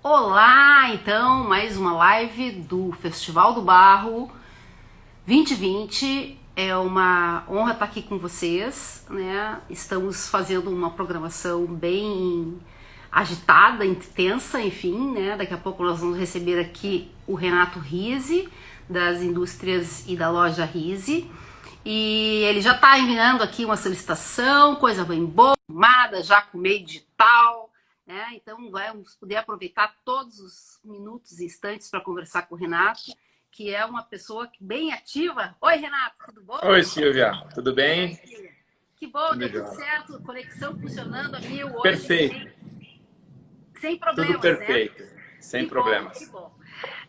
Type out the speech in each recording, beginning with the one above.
Olá, então, mais uma live do Festival do Barro 2020. É uma honra estar aqui com vocês, né? Estamos fazendo uma programação bem agitada, intensa, enfim, né? Daqui a pouco nós vamos receber aqui o Renato Rizzi, das indústrias e da loja Rizzi. E ele já está enviando aqui uma solicitação, coisa bem boa, já com meio digital, né? Então vamos poder aproveitar todos os minutos e instantes para conversar com o Renato, que é uma pessoa bem ativa. Oi, Renato, tudo bom? Oi, Silvia, tudo bem? Que bom, Tudo deu tudo jóia. certo, conexão funcionando a mil hoje, Perfeito, sem tudo problemas, né? perfeito, sem Que bom, que problemas. bom.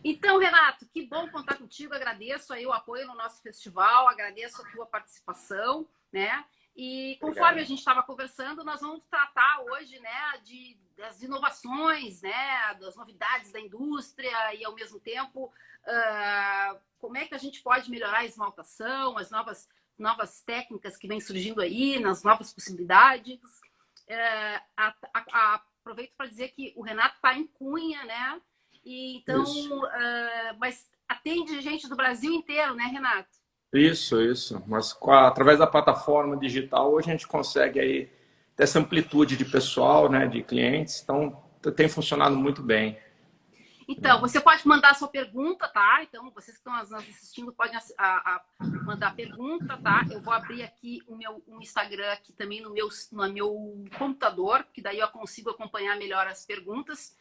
Então, Renato, que bom contar contigo, agradeço aí o apoio no nosso festival, agradeço a tua participação, né? E conforme Obrigado. a gente estava conversando, nós vamos tratar hoje, né, das inovações, né, das novidades da indústria e, ao mesmo tempo, como é que a gente pode melhorar a esmaltação, as novas técnicas que vêm surgindo aí, nas novas possibilidades. Aproveito para dizer que o Renato está em Cunha, né? E, então, Isso, mas atende gente do Brasil inteiro, né, Renato? isso. Mas através da plataforma digital, hoje a gente consegue aí ter essa amplitude de pessoal, né, de clientes, então tem funcionado muito bem. Então, você pode mandar a sua pergunta, tá? Então, vocês que estão nos assistindo podem mandar pergunta, tá? Eu vou abrir aqui o Instagram aqui também no meu computador, que daí eu consigo acompanhar melhor as perguntas.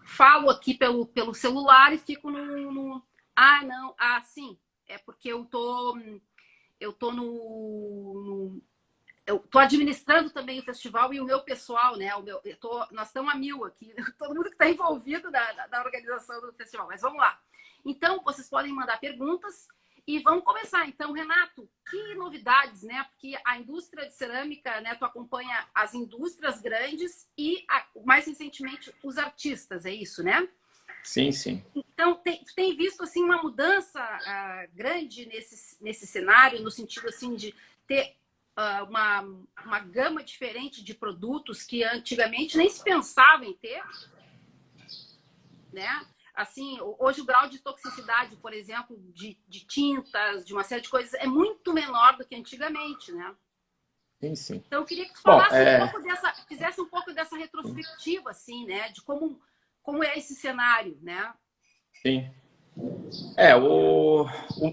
Falo aqui pelo celular e fico Ah, não. Ah, sim. É porque eu tô eu tô administrando também o festival e o meu pessoal, né? Nós estamos a mil aqui, todo mundo que está envolvido da organização do festival. Mas vamos lá. Então, vocês podem mandar perguntas e vamos começar. Então, Renato, que novidades, né? Porque a indústria de cerâmica, né? Tu acompanha as indústrias grandes e, mais recentemente, os artistas, é isso, né? Sim. Então, tem visto assim uma mudança grande nesse cenário, no sentido assim de ter uma gama diferente de produtos que antigamente nem se pensava em ter, né? Assim, hoje o grau de toxicidade, por exemplo, de tintas, de uma série de coisas, é muito menor do que antigamente, né? Sim. Então, eu queria que tu Bom, falasse fizesse um pouco dessa retrospectiva, assim, né? De como é esse cenário, né? sim.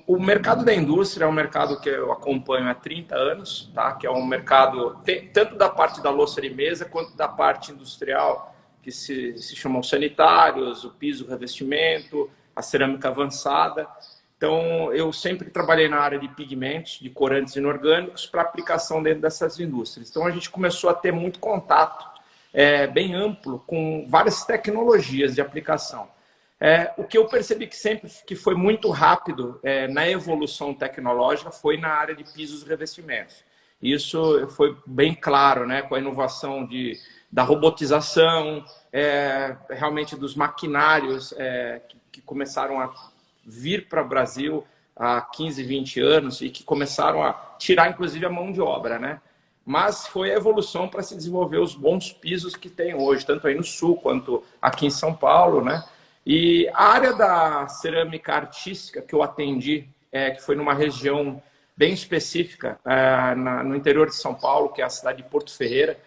O mercado da indústria é um mercado que eu acompanho há 30 anos, tá? Que é um mercado tanto da parte da louça de mesa quanto da parte industrial, que se chamam sanitários, o piso, o revestimento, a cerâmica avançada. Então, eu sempre trabalhei na área de pigmentos, de corantes inorgânicos, para aplicação dentro dessas indústrias. Então, a gente começou a ter muito contato bem amplo com várias tecnologias de aplicação. O que eu percebi que foi muito rápido na evolução tecnológica foi na área de pisos e revestimentos. Isso foi bem claro, né, com a inovação da robotização, realmente dos maquinários que começaram a vir para o Brasil há 15, 20 anos e que começaram a tirar, inclusive, a mão de obra, né? Mas foi a evolução para se desenvolver os bons pisos que tem hoje, tanto aí no Sul quanto aqui em São Paulo, né? E a área da cerâmica artística que eu atendi, que foi numa região bem específica, no interior de São Paulo, que é a cidade de Porto Ferreira,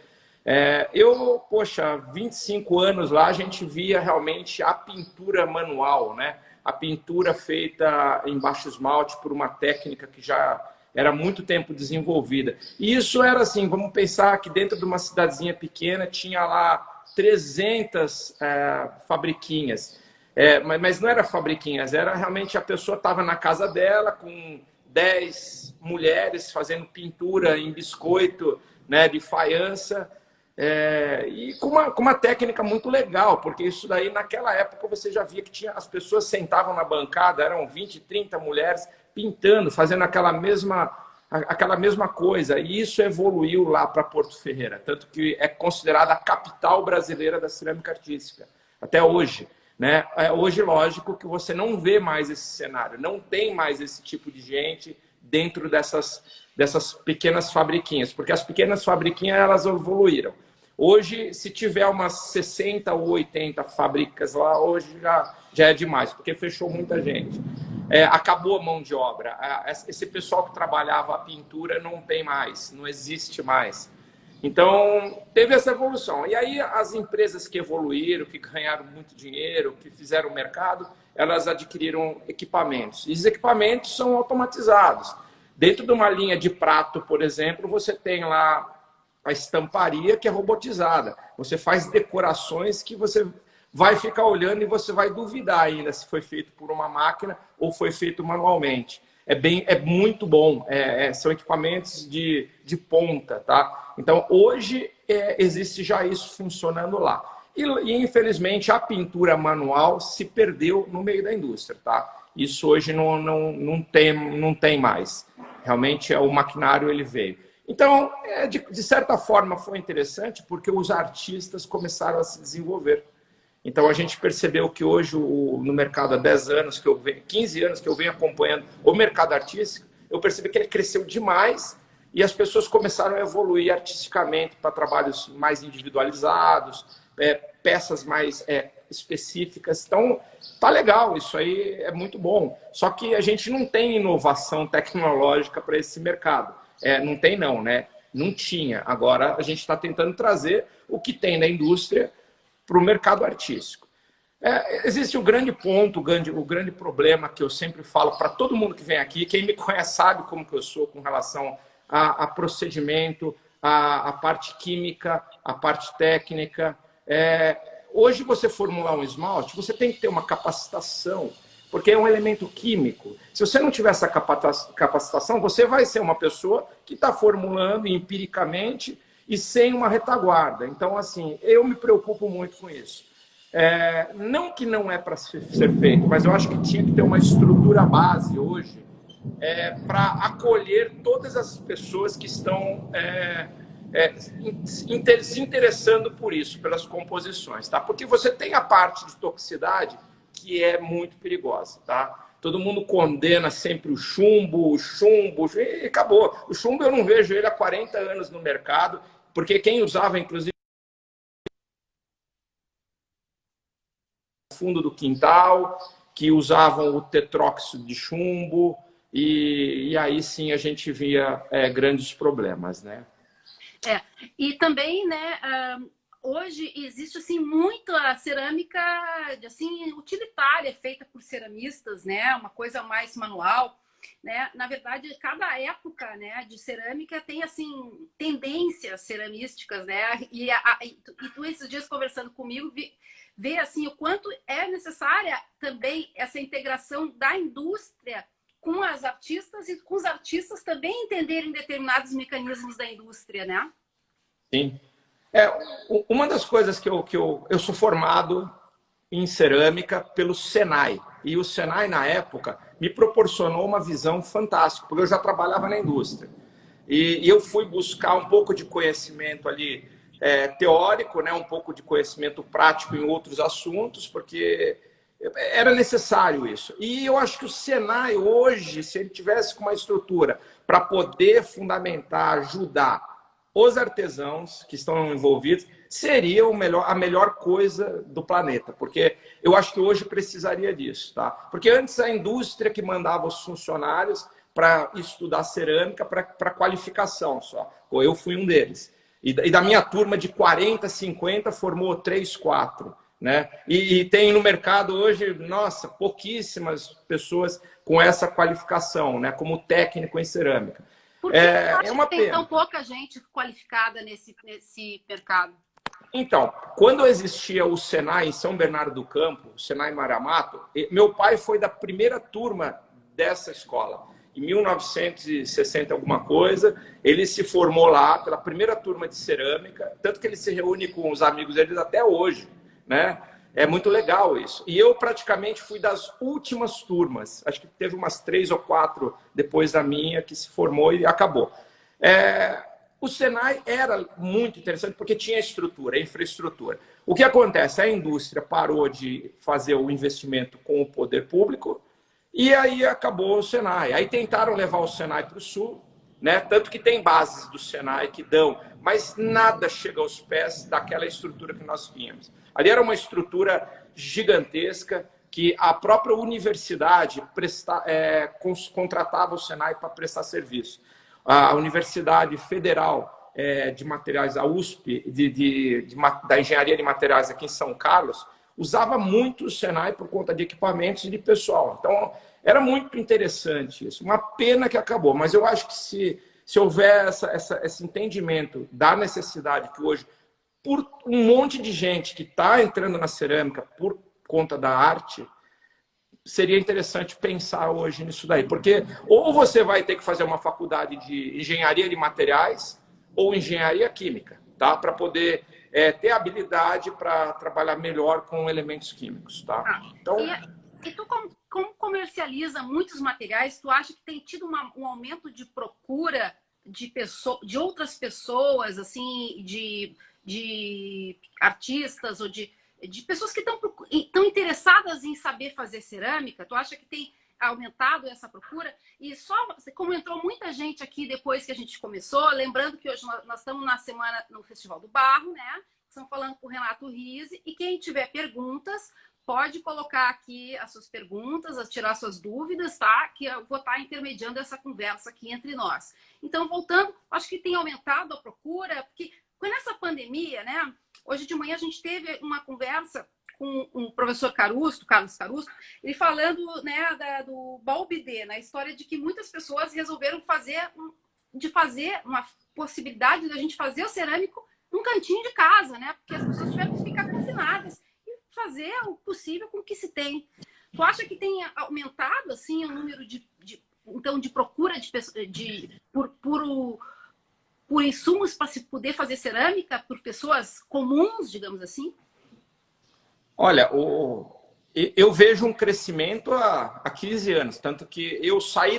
25 anos lá, a gente via realmente a pintura manual, né? A pintura feita em baixo esmalte por uma técnica que já era muito tempo desenvolvida. E isso era assim, vamos pensar que dentro de uma cidadezinha pequena tinha lá 300 fabriquinhas. Mas não era fabriquinhas, era realmente a pessoa estava na casa dela com 10 mulheres fazendo pintura em biscoito, né, de faiança, e com uma técnica muito legal, porque isso daí naquela época você já via que as pessoas sentavam na bancada, eram 20, 30 mulheres pintando, fazendo aquela mesma coisa, e isso evoluiu lá para Porto Ferreira, tanto que é considerada a capital brasileira da cerâmica artística, até hoje. Né? Hoje, lógico que você não vê mais esse cenário, não tem mais esse tipo de gente dentro dessas pequenas fabriquinhas, porque as pequenas fabriquinhas elas evoluíram. Hoje, se tiver umas 60 ou 80 fábricas lá, hoje já é demais, porque fechou muita gente. Acabou a mão de obra. Esse pessoal que trabalhava a pintura não tem mais, não existe mais. Então, teve essa evolução. E aí, as empresas que evoluíram, que ganharam muito dinheiro, que fizeram mercado, elas adquiriram equipamentos. E os equipamentos são automatizados. Dentro de uma linha de prato, por exemplo, você tem lá a estamparia, que é robotizada. Você faz decorações que você vai ficar olhando e você vai duvidar ainda se foi feito por uma máquina ou foi feito manualmente. É muito bom. São equipamentos de ponta, tá? Então, hoje, existe já isso funcionando lá. E, infelizmente, a pintura manual se perdeu no meio da indústria, tá? Isso hoje não tem mais. Realmente, o maquinário ele veio. Então, de certa forma, foi interessante porque os artistas começaram a se desenvolver. Então, a gente percebeu que hoje, no mercado, há 10 anos, 15 anos que eu venho acompanhando o mercado artístico, eu percebi que ele cresceu demais e as pessoas começaram a evoluir artisticamente para trabalhos mais individualizados, peças mais específicas. Então, tá legal, isso aí é muito bom. Só que a gente não tem inovação tecnológica para esse mercado. Não tem não, né? Não tinha. Agora, a gente está tentando trazer o que tem na indústria para o mercado artístico. Existe o grande ponto, o grande problema que eu sempre falo para todo mundo que vem aqui, quem me conhece sabe como que eu sou com relação a procedimento, a parte química, a parte técnica. Hoje, você formular um esmalte, você tem que ter uma capacitação, porque é um elemento químico. Se você não tiver essa capacitação, você vai ser uma pessoa que está formulando empiricamente e sem uma retaguarda. Então, assim, eu me preocupo muito com isso. Não que não é para ser feito, mas eu acho que tinha que ter uma estrutura base hoje para acolher todas as pessoas que estão se interessando por isso, pelas composições, tá? Porque você tem a parte de toxicidade que é muito perigosa, tá? Todo mundo condena sempre o chumbo, e acabou. O chumbo eu não vejo ele há 40 anos no mercado, porque quem usava, inclusive, fundo do quintal, que usavam o tetróxido de chumbo, e aí sim a gente via grandes problemas, né? E também, né, hoje existe assim muita cerâmica assim utilitária feita por ceramistas, né, uma coisa mais manual, né? Na verdade, cada época, né, de cerâmica tem assim tendências ceramísticas, né? E tu esses dias conversando comigo vê assim o quanto é necessária também essa integração da indústria com as artistas e com os artistas também entenderem determinados mecanismos da indústria, né? Sim. Uma das coisas que eu sou formado em cerâmica pelo Senai. E o Senai, na época, me proporcionou uma visão fantástica, porque eu já trabalhava na indústria. E eu fui buscar um pouco de conhecimento ali teórico, né, um pouco de conhecimento prático em outros assuntos, porque era necessário isso. E eu acho que o Senai hoje, se ele tivesse com uma estrutura para poder fundamentar, ajudar os artesãos que estão envolvidos, seria a melhor coisa do planeta, porque eu acho que hoje precisaria disso, tá? Porque antes a indústria que mandava os funcionários para estudar cerâmica para qualificação só. Eu fui um deles. E da minha turma de 40, 50, formou 3, 4. Né? E tem no mercado hoje, nossa, pouquíssimas pessoas com essa qualificação, né? Como técnico em cerâmica. Por que é uma pena. Tem tão pouca gente qualificada nesse mercado? Então, quando existia o Senai em São Bernardo do Campo, o Senai Maramato, meu pai foi da primeira turma dessa escola. Em 1960 alguma coisa, ele se formou lá pela primeira turma de cerâmica, tanto que ele se reúne com os amigos deles até hoje, né? É muito legal isso. E eu praticamente fui das últimas turmas. Acho que teve umas 3 ou 4 depois da minha que se formou e acabou. O Senai era muito interessante porque tinha estrutura, infraestrutura. O que acontece? A indústria parou de fazer o investimento com o poder público e aí acabou o Senai. Aí tentaram levar o Senai para o sul né? Tanto que tem bases do Senai que dão, mas nada chega aos pés daquela estrutura que nós tínhamos. Ali era uma estrutura gigantesca que a própria universidade contratava o Senai para prestar serviço. A Universidade Federal de Materiais, a USP, da Engenharia de Materiais aqui em São Carlos, usava muito o Senai por conta de equipamentos e de pessoal. Então, era muito interessante isso. Uma pena que acabou, mas eu acho que se houver esse entendimento da necessidade que hoje, por um monte de gente que está entrando na cerâmica por conta da arte, seria interessante pensar hoje nisso daí. Porque ou você vai ter que fazer uma faculdade de engenharia de materiais ou engenharia química, tá? Para poder ter habilidade para trabalhar melhor com elementos químicos, tá? Então... E tu, como comercializa muitos materiais, tu acha que tem tido um aumento de procura de outras pessoas, assim, de artistas ou de pessoas que estão interessadas em saber fazer cerâmica? Tu acha que tem aumentado essa procura? E só como entrou muita gente aqui depois que a gente começou, lembrando que hoje nós estamos na semana no Festival do Barro, né? Estamos falando com o Renato Rizzi, e quem tiver perguntas pode colocar aqui as suas perguntas, tirar suas dúvidas, tá? Que eu vou estar intermediando essa conversa aqui entre nós. Então, voltando, acho que tem aumentado a procura, porque com essa pandemia, né? Hoje de manhã a gente teve uma conversa com o professor Carlos Caruso, ele falando, né, do Balbidê, na história de que muitas pessoas resolveram fazer uma possibilidade da gente fazer o cerâmico num cantinho de casa, né? Porque as pessoas tiveram que ficar confinadas e fazer o possível com o que se tem. Tu acha que tem aumentado assim o número de procura por insumos para se poder fazer cerâmica por pessoas comuns, digamos assim? Olha, eu vejo um crescimento há 15 anos, tanto que eu saí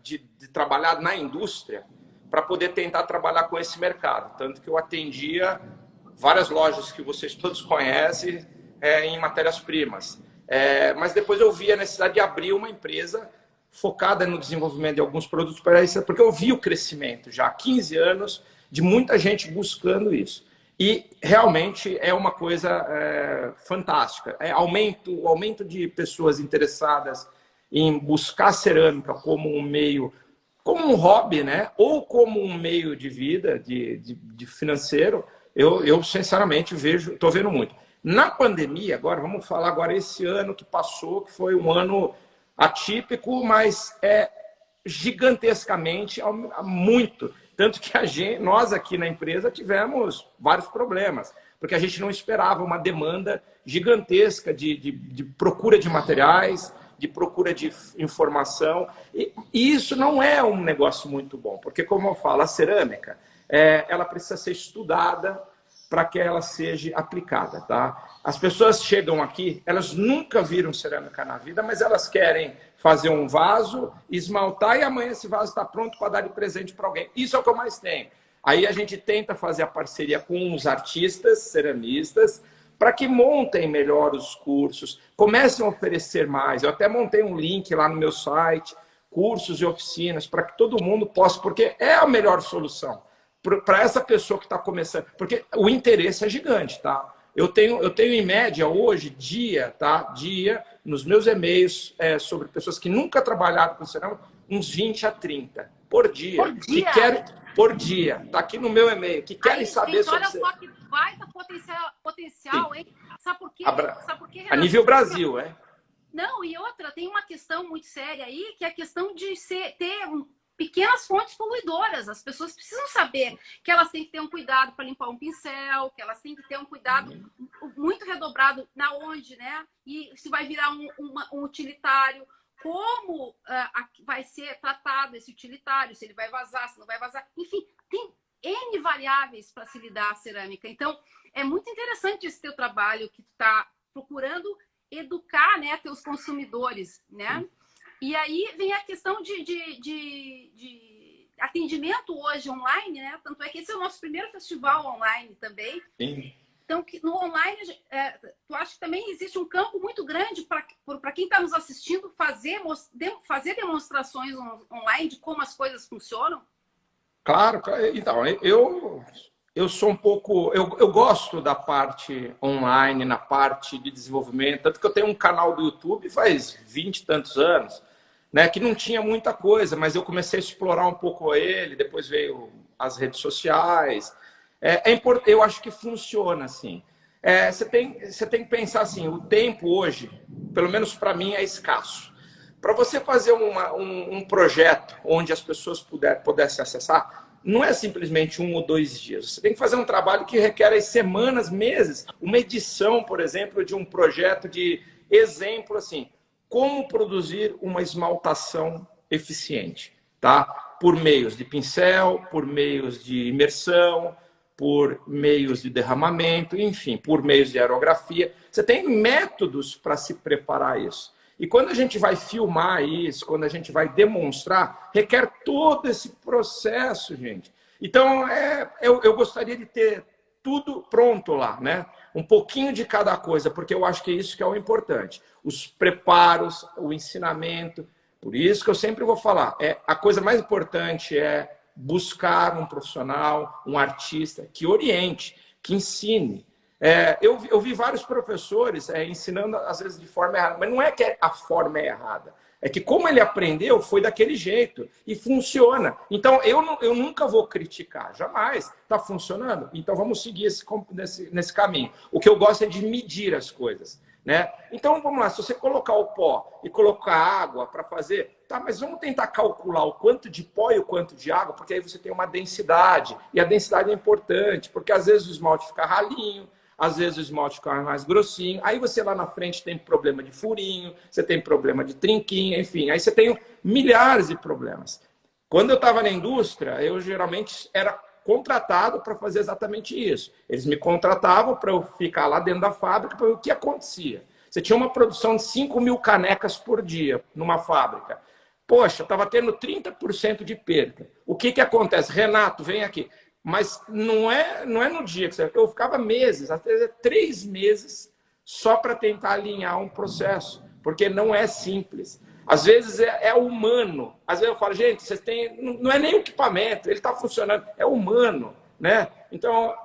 de trabalhar na indústria para poder tentar trabalhar com esse mercado, tanto que eu atendia várias lojas que vocês todos conhecem em matérias-primas. Mas depois eu vi a necessidade de abrir uma empresa focada no desenvolvimento de alguns produtos para isso, porque eu vi o crescimento já há 15 anos de muita gente buscando isso. E realmente é uma coisa fantástica. O aumento de pessoas interessadas em buscar cerâmica como um meio, como um hobby, né? Ou como um meio de vida, de financeiro, eu sinceramente estou vendo muito. Na pandemia, agora, vamos falar agora esse ano que passou, que foi um ano atípico, mas gigantescamente muito. Tanto que nós aqui na empresa tivemos vários problemas, porque a gente não esperava uma demanda gigantesca de procura de materiais, de procura de informação. E isso não é um negócio muito bom, porque, como eu falo, a cerâmica ela precisa ser estudada para que ela seja aplicada, tá? As pessoas chegam aqui, elas nunca viram cerâmica na vida, mas elas querem fazer um vaso, esmaltar, e amanhã esse vaso está pronto para dar de presente para alguém. Isso é o que eu mais tenho. Aí a gente tenta fazer a parceria com os artistas, ceramistas, para que montem melhor os cursos, comecem a oferecer mais. Eu até montei um link lá no meu site, cursos e oficinas, para que todo mundo possa, porque é a melhor solução para essa pessoa que está começando, porque o interesse é gigante, tá? Eu tenho em média hoje, dia, nos meus e-mails sobre pessoas que nunca trabalharam com cerâmica, uns 20 a 30 por dia. Por dia. Tá aqui no meu e-mail, que querem saber gente, sobre... Olha só que baita potencial, hein? Sabe por quê? A nível Brasil, Não, e outra, tem uma questão muito séria aí, que é a questão de ter pequenas fontes poluidoras. As pessoas precisam saber que elas têm que ter um cuidado para limpar um pincel, que elas têm que ter um cuidado muito redobrado na onde, né? E se vai virar um utilitário, como vai ser tratado esse utilitário, se ele vai vazar, se não vai vazar. Enfim, tem N variáveis para se lidar a cerâmica. Então, é muito interessante esse teu trabalho que tu está procurando educar, né, teus consumidores, né? E aí vem a questão de atendimento hoje online, né? Tanto é que esse é o nosso primeiro festival online também. Sim. Então, no online, tu acha que também existe um campo muito grande para quem está nos assistindo fazer demonstrações online de como as coisas funcionam? Claro, então, eu sou um pouco... Eu gosto da parte online, na parte de desenvolvimento, tanto que eu tenho um canal do YouTube faz 20 e tantos anos, né, que não tinha muita coisa, mas eu comecei a explorar um pouco ele, depois veio as redes sociais. Eu acho que funciona assim. Você tem que pensar assim, o tempo hoje, pelo menos para mim, é escasso. Para você fazer um projeto onde as pessoas pudessem acessar, não é simplesmente 1 ou 2 dias. Você tem que fazer um trabalho que requer aí semanas, meses. Uma edição, por exemplo, de um projeto de exemplo, assim, como produzir uma esmaltação eficiente, tá? Por meios de pincel, por meios de imersão, por meios de derramamento, enfim, por meios de aerografia. Você tem métodos para se preparar isso. E quando a gente vai filmar isso, quando a gente vai demonstrar, requer todo esse processo, gente. Então, eu gostaria de ter tudo pronto lá, né? Um pouquinho de cada coisa, porque eu acho que é isso que é o importante. Os preparos, o ensinamento. Por isso que eu sempre vou falar, a coisa mais importante é buscar um profissional, um artista que oriente, que ensine. Eu vi vários professores ensinando, às vezes, de forma errada, mas não é que a forma é errada, é que como ele aprendeu, foi daquele jeito e funciona. Então, eu nunca vou criticar, jamais. Está funcionando? Então, vamos seguir nesse caminho. O que eu gosto é de medir as coisas, né? Então, vamos lá, se você colocar o pó e colocar água para fazer, tá, mas vamos tentar calcular o quanto de pó e o quanto de água, porque aí você tem uma densidade, e a densidade é importante, porque às vezes o esmalte fica ralinho, às vezes o esmalte fica mais grossinho, aí você lá na frente tem problema de furinho, você tem problema de trinquinha, enfim, aí você tem milhares de problemas. Quando eu estava na indústria, eu geralmente era contratado para fazer exatamente isso. Eles me contratavam para eu ficar lá dentro da fábrica para ver o que acontecia. Você tinha uma produção de 5.000 canecas por dia numa fábrica. Poxa, estava tendo 30% de perda. O que acontece? Renato, vem aqui. Mas não é no dia que eu ficava meses, até 3 meses, só para tentar alinhar um processo, porque não é simples. Às vezes é humano. Às vezes eu falo, gente, vocês têm, não é nem o equipamento, ele está funcionando, é humano, né? Então,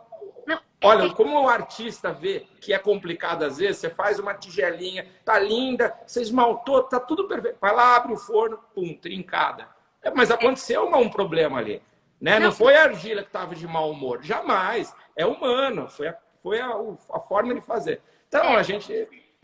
olha, como o artista vê que é complicado às vezes, você faz uma tigelinha, tá linda, você esmaltou, tá tudo perfeito. Vai lá, abre o forno, pum, trincada. Mas aconteceu um problema ali. Né? Não foi a argila que estava de mau humor, jamais. É humano, foi a forma de fazer. Então, a gente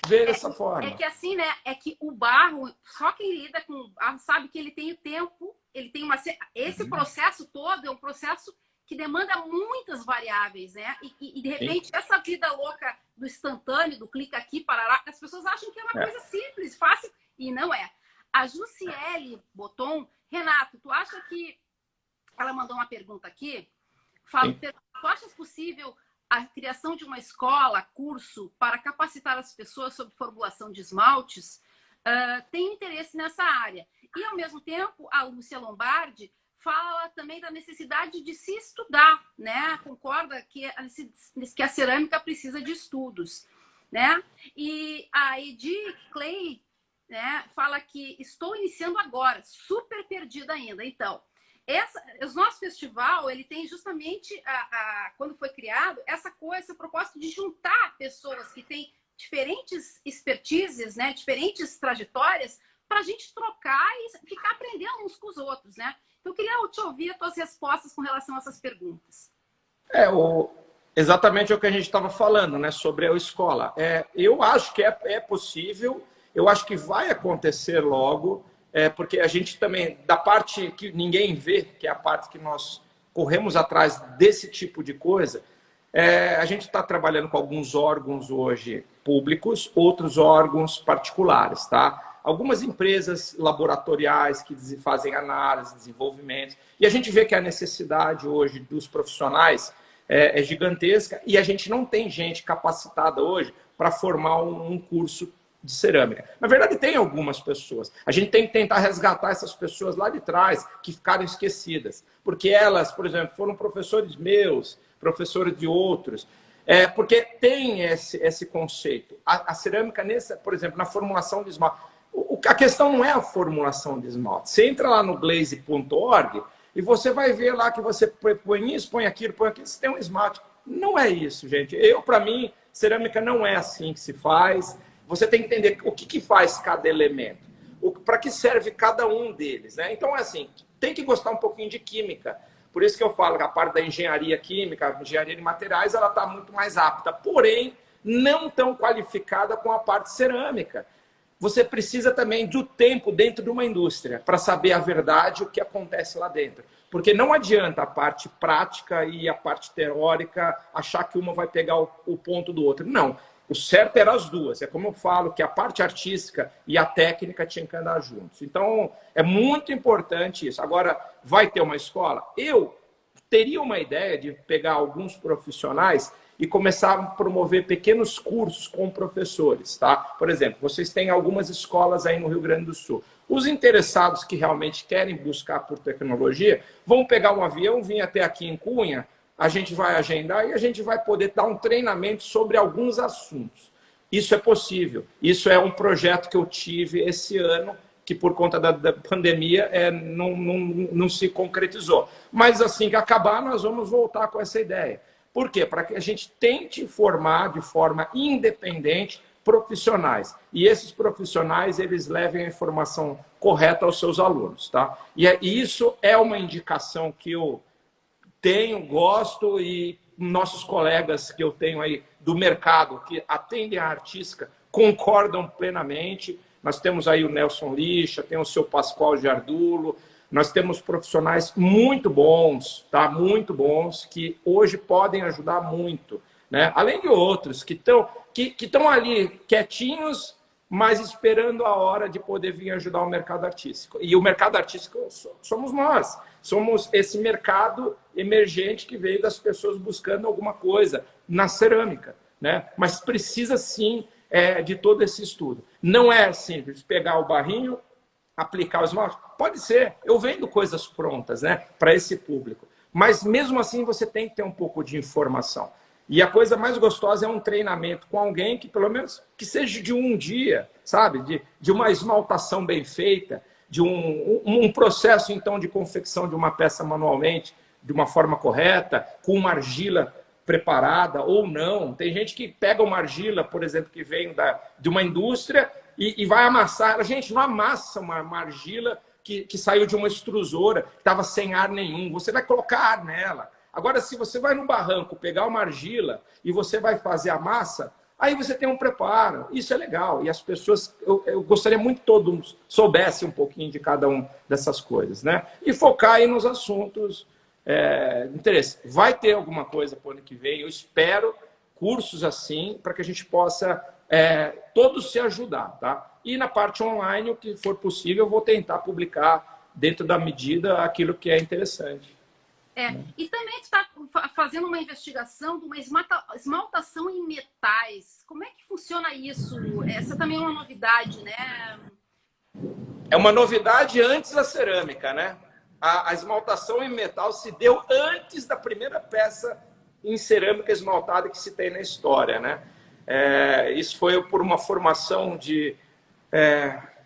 vê dessa forma. É que assim, né? É que o barro, só quem lida com o barro sabe que ele tem o tempo, ele tem esse processo todo é um processo que demanda muitas variáveis, né? E de repente, essa vida louca do instantâneo, do clica aqui, parará, as pessoas acham que é uma coisa simples, fácil, e não é. A Jussiele Boton, Renato, tu acha que ela mandou uma pergunta aqui. Tu achas possível a criação de uma escola, curso, para capacitar as pessoas sobre formulação de esmaltes? Tem interesse nessa área. E, ao mesmo tempo, a Lúcia Lombardi fala também da necessidade de se estudar, né? Concorda que a cerâmica precisa de estudos, né? E a Edi Clay, né, fala que estou iniciando agora, super perdida ainda. Então, o nosso festival, ele tem justamente, quando foi criado, essa propósito de juntar pessoas que têm diferentes expertises, né, diferentes trajetórias, para a gente trocar e ficar aprendendo uns com os outros, né? Então, eu queria te ouvir as tuas respostas com relação a essas perguntas. Exatamente o que a gente estava falando, né, sobre a escola. Eu acho que é possível, eu acho que vai acontecer logo, porque a gente também, da parte que ninguém vê, que é a parte que nós corremos atrás desse tipo de coisa, a gente está trabalhando com alguns órgãos hoje públicos, outros órgãos particulares, tá? Algumas empresas laboratoriais que fazem análise, desenvolvimento, e a gente vê que a necessidade hoje dos profissionais é gigantesca e a gente não tem gente capacitada hoje para formar um curso de cerâmica. Na verdade, tem algumas pessoas. A gente tem que tentar resgatar essas pessoas lá de trás que ficaram esquecidas. Porque elas, por exemplo, foram professores meus, professores de outros. Porque tem esse conceito. A cerâmica, por exemplo, na formulação de esmalte. A questão não é a formulação de esmalte. Você entra lá no glaze.org, e você vai ver lá que você põe isso, põe aquilo, você tem um esmalte. Não é isso, gente. Para mim, cerâmica não é assim que se faz. Você tem que entender o que faz cada elemento, para que serve cada um deles, né? Então, é assim, tem que gostar um pouquinho de química. Por isso que eu falo que a parte da engenharia química, a engenharia de materiais, ela está muito mais apta, porém, não tão qualificada com a parte cerâmica. Você precisa também do tempo dentro de uma indústria para saber a verdade, o que acontece lá dentro. Porque não adianta a parte prática e a parte teórica achar que uma vai pegar o ponto do outro. Não. O certo era as duas. É como eu falo, que a parte artística e a técnica tinham que andar juntos. Então, é muito importante isso. Agora, vai ter uma escola? Eu teria uma ideia de pegar alguns profissionais e começar a promover pequenos cursos com professores, tá? Por exemplo, vocês têm algumas escolas aí no Rio Grande do Sul. Os interessados que realmente querem buscar por tecnologia vão pegar um avião, vir até aqui em Cunha, a gente vai agendar e a gente vai poder dar um treinamento sobre alguns assuntos. Isso é possível. Isso é um projeto que eu tive esse ano, que por conta da pandemia não se concretizou. Mas assim que acabar, nós vamos voltar com essa ideia. Por quê? Para que a gente tente formar de forma independente profissionais. E esses profissionais, eles levem a informação correta aos seus alunos, tá? E isso é uma indicação que eu tenho, gosto, e nossos colegas que eu tenho aí do mercado, que atendem a artística, concordam plenamente. Nós temos aí o Nelson Lixa, tem o seu Pascoal Giardulo, nós temos profissionais muito bons, tá? Muito bons, que hoje podem ajudar muito, né? Além de outros que estão ali quietinhos, mas esperando a hora de poder vir ajudar o mercado artístico. E o mercado artístico somos nós. Somos esse mercado emergente que veio das pessoas buscando alguma coisa na cerâmica, né? Mas precisa sim de todo esse estudo. Não é simples pegar o barrinho, aplicar o esmalte. Pode ser, eu vendo coisas prontas, né, para esse público. Mas mesmo assim você tem que ter um pouco de informação. E a coisa mais gostosa é um treinamento com alguém que pelo menos que seja de um dia, sabe? De uma esmaltação bem feita, de um processo então de confecção de uma peça manualmente, de uma forma correta, com uma argila preparada ou não. Tem gente que pega uma argila, por exemplo, que vem de uma indústria e vai amassar. Gente, não amassa uma argila que saiu de uma extrusora, que estava sem ar nenhum. Você vai colocar ar nela. Agora, se você vai no barranco pegar uma argila e você vai fazer a massa, aí você tem um preparo. Isso é legal. E as pessoas, eu gostaria muito que todos soubessem um pouquinho de cada uma dessas coisas, né? E focar aí nos assuntos interesse. Vai ter alguma coisa para o ano que vem. Eu espero cursos assim, para que a gente possa todos se ajudar, tá? E na parte online, o que for possível, eu vou tentar publicar dentro da medida aquilo que é interessante. E também está fazendo uma investigação de uma esmaltação em metais. Como é que funciona isso? Essa também é uma novidade, né? É uma novidade antes da cerâmica, né? A esmaltação em metal se deu antes da primeira peça em cerâmica esmaltada que se tem na história, né? Isso foi por uma formação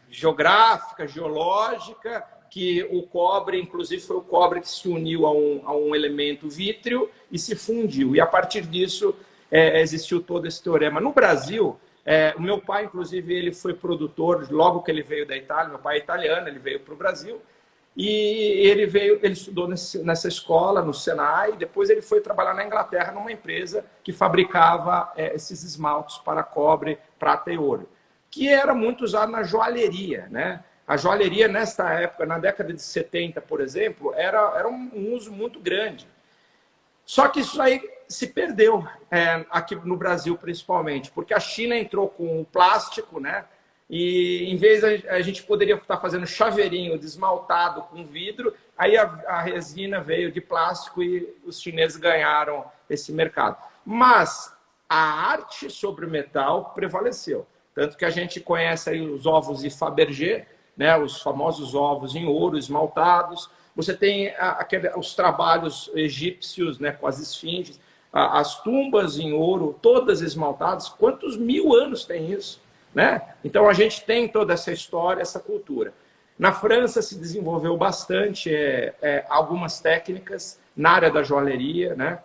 geográfica, geológica, que o cobre, inclusive foi o cobre que se uniu a um elemento vítreo e se fundiu. E a partir disso existiu todo esse teorema. No Brasil, o meu pai, inclusive, ele foi produtor logo que ele veio da Itália. Meu pai é italiano, ele veio para o Brasil. E ele estudou nessa escola, no Senai, e depois ele foi trabalhar na Inglaterra numa empresa que fabricava esses esmaltes para cobre, prata e ouro, que era muito usado na joalheria, né? A joalheria, nesta época, na década de 70, por exemplo, era um uso muito grande. Só que isso aí se perdeu, aqui no Brasil principalmente, porque a China entrou com o plástico, né? E em vez a gente poderia estar fazendo chaveirinho desmaltado com vidro, aí a resina veio de plástico e os chineses ganharam esse mercado. Mas a arte sobre o metal prevaleceu. Tanto que a gente conhece aí os ovos de Fabergé, né, os famosos ovos em ouro esmaltados. Você tem os trabalhos egípcios, né, com as esfinges, as tumbas em ouro, todas esmaltadas. Quantos mil anos tem isso? Né? Então a gente tem toda essa história, essa cultura. Na França se desenvolveu bastante algumas técnicas na área da joalheria, né?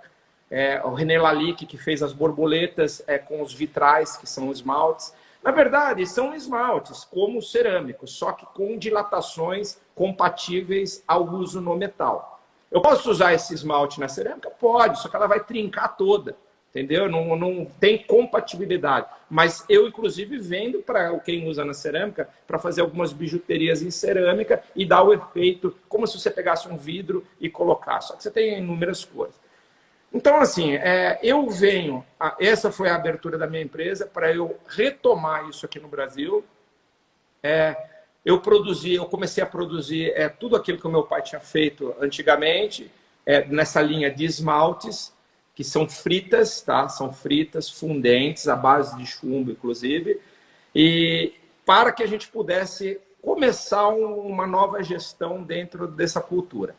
O René Lalique, que fez as borboletas com os vitrais, que são esmaltes. Na verdade, são esmaltes, como cerâmicos, só que com dilatações compatíveis ao uso no metal. Eu posso usar esse esmalte na cerâmica? Pode, só que ela vai trincar toda, entendeu? Não tem compatibilidade. Mas eu, inclusive, vendo para quem usa na cerâmica para fazer algumas bijuterias em cerâmica e dar o efeito como se você pegasse um vidro e colocar. Só que você tem inúmeras cores. Então, assim, eu venho... Essa foi a abertura da minha empresa para eu retomar isso aqui no Brasil. Eu comecei a produzir tudo aquilo que o meu pai tinha feito antigamente, nessa linha de esmaltes, que são fritas, tá? São fritas, fundentes, à base de chumbo, inclusive, e para que a gente pudesse começar uma nova gestão dentro dessa cultura.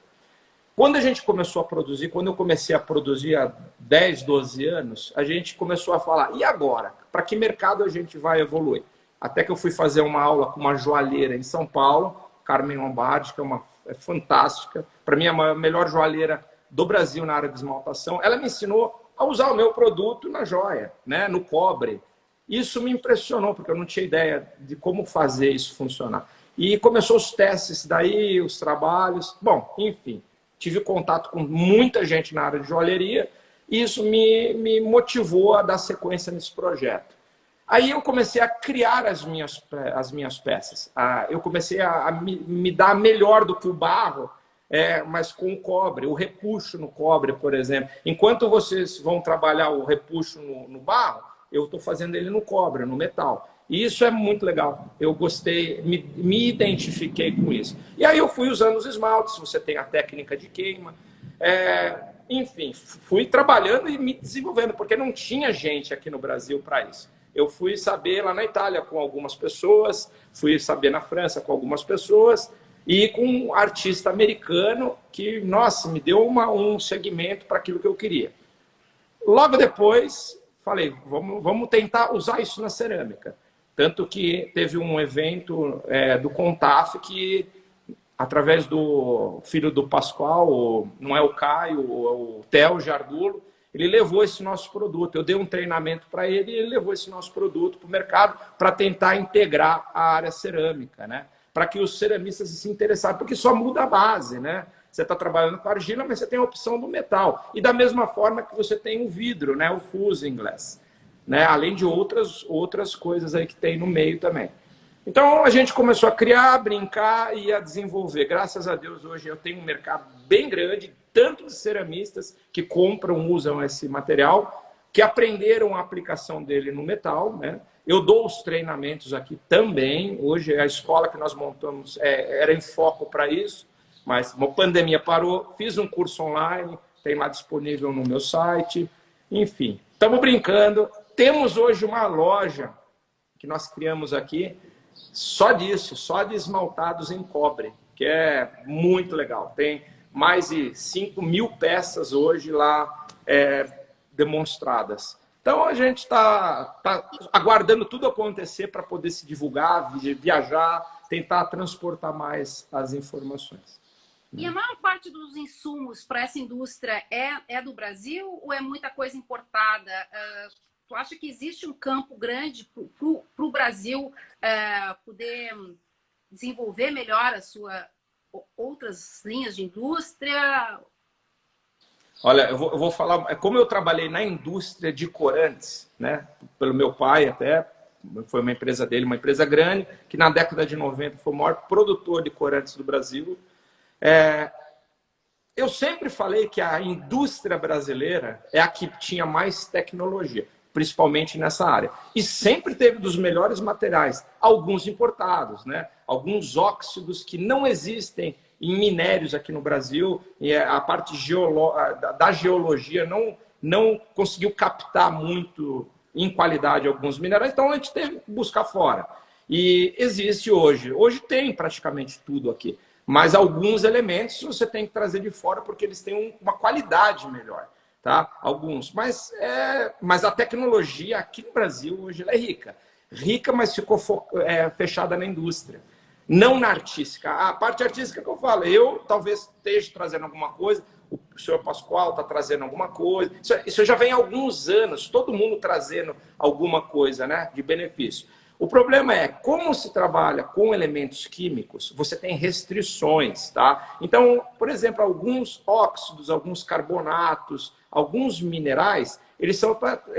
Quando a gente começou a produzir, quando eu comecei a produzir há 10, 12 anos, a gente começou a falar, e agora? Para que mercado a gente vai evoluir? Até que eu fui fazer uma aula com uma joalheira em São Paulo, Carmen Lombardi, que é fantástica, para mim é a melhor joalheira do Brasil na área de esmaltação. Ela me ensinou a usar o meu produto na joia, né, no cobre. Isso me impressionou, porque eu não tinha ideia de como fazer isso funcionar. E começou os testes daí, os trabalhos. Bom, enfim, tive contato com muita gente na área de joalheria e isso me motivou a dar sequência nesse projeto. Aí eu comecei a criar as minhas peças. Eu comecei a me dar melhor do que o barro, mas com o cobre, o repuxo no cobre, por exemplo. Enquanto vocês vão trabalhar o repuxo no barro, eu estou fazendo ele no cobre, no metal. E isso é muito legal. Eu gostei, me identifiquei com isso. E aí eu fui usando os esmaltes, você tem a técnica de queima. Enfim, fui trabalhando e me desenvolvendo, porque não tinha gente aqui no Brasil para isso. Eu fui saber lá na Itália com algumas pessoas, fui saber na França com algumas pessoas, e com um artista americano que, nossa, me deu um segmento para aquilo que eu queria. Logo depois, falei, vamos tentar usar isso na cerâmica. Tanto que teve um evento do Contaf que, através do filho do Pascoal, não é o Caio, o Theo Jardulo, ele levou esse nosso produto. Eu dei um treinamento para ele e ele levou esse nosso produto para o mercado para tentar integrar a área cerâmica, né? Para que os ceramistas se interessassem, porque só muda a base, né? Você está trabalhando com argila, mas você tem a opção do metal. E da mesma forma que você tem o vidro, né? O fusing glass, né? Além de outras coisas aí que tem no meio também. Então a gente começou a criar, a brincar e a desenvolver. Graças a Deus hoje eu tenho um mercado bem grande, tanto de ceramistas que compram, usam esse material, que aprenderam a aplicação dele no metal, né? Eu dou os treinamentos aqui também. Hoje a escola que nós montamos era em foco para isso, mas uma pandemia parou, fiz um curso online, tem lá disponível no meu site. Enfim, estamos brincando. Temos hoje uma loja que nós criamos aqui, só disso, só de esmaltados em cobre, que é muito legal. Tem mais de 5.000 peças hoje lá demonstradas. Então a gente está aguardando tudo acontecer para poder se divulgar, viajar, tentar transportar mais as informações. E a maior parte dos insumos para essa indústria é do Brasil ou é muita coisa importada? Tu acha que existe um campo grande para o Brasil poder desenvolver melhor outras linhas de indústria? Olha, eu vou falar, como eu trabalhei na indústria de corantes, né, pelo meu pai até, foi uma empresa dele, uma empresa grande, que na década de 90 foi o maior produtor de corantes do Brasil. Eu sempre falei que a indústria brasileira é a que tinha mais tecnologia, principalmente nessa área. E sempre teve dos melhores materiais, alguns importados, né? Alguns óxidos que não existem em minérios aqui no Brasil, e a parte da geologia não conseguiu captar muito em qualidade alguns minerais, então a gente teve que buscar fora. E existe hoje tem praticamente tudo aqui, mas alguns elementos você tem que trazer de fora porque eles têm uma qualidade melhor. Tá? Alguns, mas a tecnologia aqui no Brasil hoje ela é rica, mas ficou fechada na indústria. Não na artística. A parte artística que eu falo, eu talvez esteja trazendo alguma coisa, o senhor Pascoal está trazendo alguma coisa. Isso já vem há alguns anos, todo mundo trazendo alguma coisa, né, de benefício. O problema é, como se trabalha com elementos químicos, você tem restrições, tá? Então, por exemplo, alguns óxidos, alguns carbonatos, alguns minerais, eles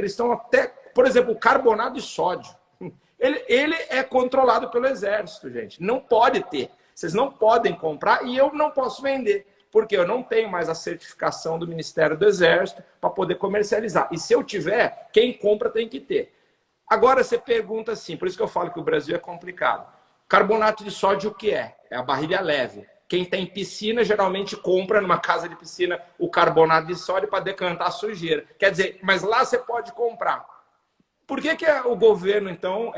estão até, por exemplo, o carbonato de sódio. Ele é controlado pelo exército, gente. Não pode ter. Vocês não podem comprar e eu não posso vender, porque eu não tenho mais a certificação do Ministério do Exército para poder comercializar. E se eu tiver, quem compra tem que ter. Agora você pergunta assim, por isso que eu falo que o Brasil é complicado. Carbonato de sódio o que é? É a barrilha leve. Quem tem piscina geralmente compra numa casa de piscina o carbonato de sódio para decantar a sujeira. Quer dizer, mas lá você pode comprar. Por que o governo, então,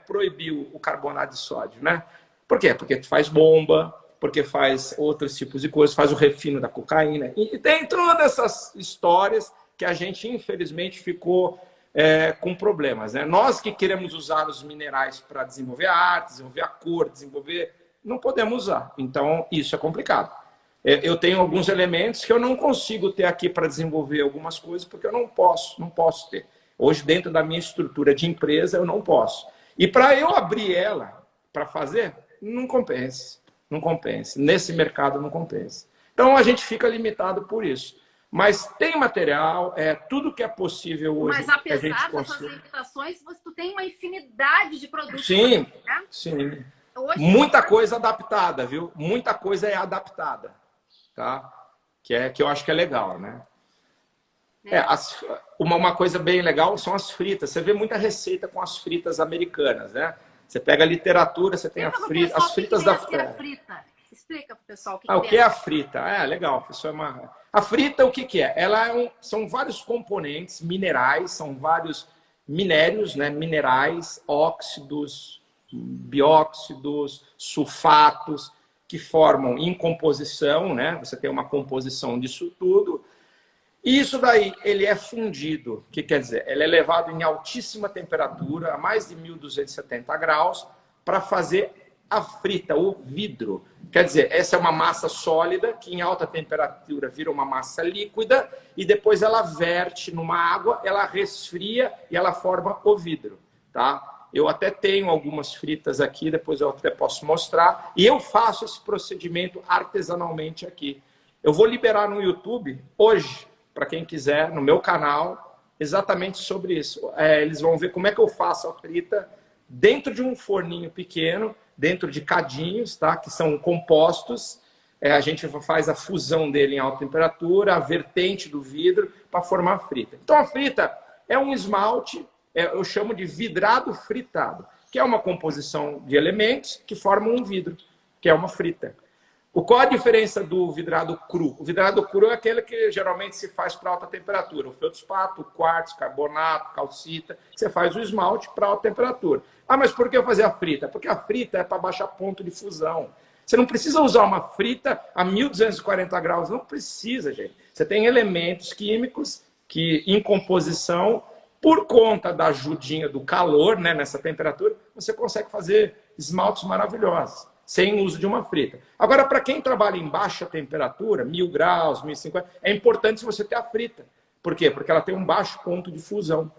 proibiu o carbonato de sódio, né? Por quê? Porque faz bomba, porque faz outros tipos de coisas, faz o refino da cocaína. E tem todas essas histórias que a gente, infelizmente, ficou com problemas, né? Nós que queremos usar os minerais para desenvolver a arte, desenvolver a cor, desenvolver... Não podemos usar. Então, isso é complicado. Eu tenho alguns elementos que eu não consigo ter aqui para desenvolver algumas coisas, porque eu não posso ter. Hoje, dentro da minha estrutura de empresa, eu não posso. E para eu abrir ela para fazer, não compensa. Não compensa. Nesse mercado, não compensa. Então, a gente fica limitado por isso. Mas tem material, tudo que é possível hoje. Mas apesar dessas limitações, tu tem uma infinidade de produtos. Sim, né? sim. Hoje, Muita coisa adaptada, viu? Muita coisa é adaptada. Tá? Que eu acho que é legal, né? Uma coisa bem legal são as fritas. Você vê muita receita com as fritas americanas, né? Você pega a literatura, você tem as fritas da frita. Explica para o pessoal o que o que é a frita. Legal. Isso é A frita, o que é? São vários componentes minerais, são vários minérios, né? Minerais, óxidos, bióxidos, sulfatos, que formam em composição, né? Você tem uma composição disso tudo. E isso daí, ele é fundido. O que quer dizer? Ele é levado em altíssima temperatura, a mais de 1270 graus, para fazer a frita, o vidro. Quer dizer, essa é uma massa sólida, que em alta temperatura vira uma massa líquida, e depois ela verte numa água, ela resfria e ela forma o vidro. Tá? Eu até tenho algumas fritas aqui, depois eu até posso mostrar. E eu faço esse procedimento artesanalmente aqui. Eu vou liberar no YouTube hoje, para quem quiser, no meu canal, exatamente sobre isso. Eles vão ver como é que eu faço a frita dentro de um forninho pequeno, dentro de cadinhos, tá? Que são compostos. A gente faz a fusão dele em alta temperatura, a vertente do vidro, para formar a frita. Então, a frita é um esmalte, eu chamo de vidrado fritado, que é uma composição de elementos que formam um vidro, que é uma frita. Qual a diferença do vidrado cru? O vidrado cru é aquele que geralmente se faz para alta temperatura. O feldspato, o quartzo, carbonato, calcita. Você faz o esmalte para alta temperatura. Mas por que eu fazer a frita? Porque a frita é para baixar ponto de fusão. Você não precisa usar uma frita a 1240 graus. Não precisa, gente. Você tem elementos químicos que, em composição, por conta da ajudinha do calor, né, nessa temperatura, você consegue fazer esmaltes maravilhosos, sem uso de uma frita. Agora, para quem trabalha em baixa temperatura, 1000 graus, 1050, é importante você ter a frita. Por quê? Porque ela tem um baixo ponto de fusão.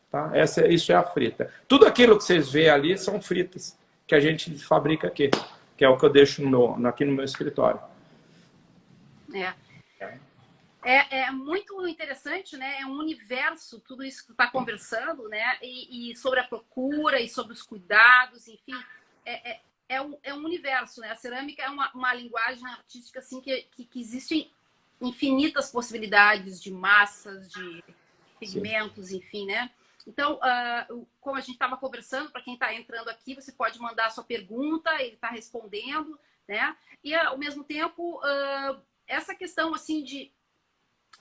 Tá? Isso é a frita. Tudo aquilo que vocês veem ali são fritas que a gente fabrica aqui, que é o que eu deixo aqui no meu escritório. É muito interessante, né? É um universo, tudo isso que tu está conversando, né? E sobre a procura e sobre os cuidados, enfim, é um universo, né? A cerâmica é uma linguagem artística assim que existem infinitas possibilidades de massas, de pigmentos, Sim. enfim, né? Então, como a gente estava conversando, para quem está entrando aqui, você pode mandar a sua pergunta, ele está respondendo, né? E ao mesmo tempo, essa questão assim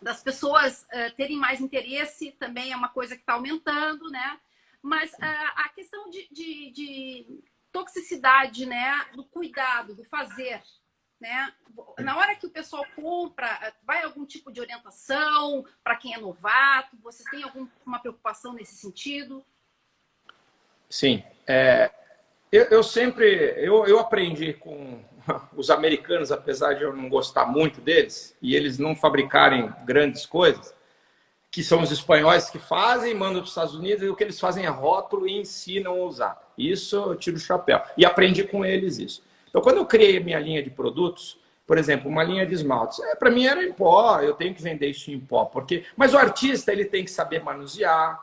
das pessoas terem mais interesse também é uma coisa que está aumentando, né? Mas a questão de toxicidade, né? Do cuidado, do fazer, né? Na hora que o pessoal compra, vai algum tipo de orientação para quem é novato? Vocês têm alguma preocupação nesse sentido? Sim. Eu aprendi com os americanos, apesar de eu não gostar muito deles, e eles não fabricarem grandes coisas, que são os espanhóis que fazem, mandam para os Estados Unidos, e o que eles fazem é rótulo e ensinam a usar. Isso eu tiro o chapéu. E aprendi com eles isso. Então, quando eu criei minha linha de produtos, por exemplo, uma linha de esmaltes, para mim era em pó, eu tenho que vender isso em pó. Mas o artista ele tem que saber manusear,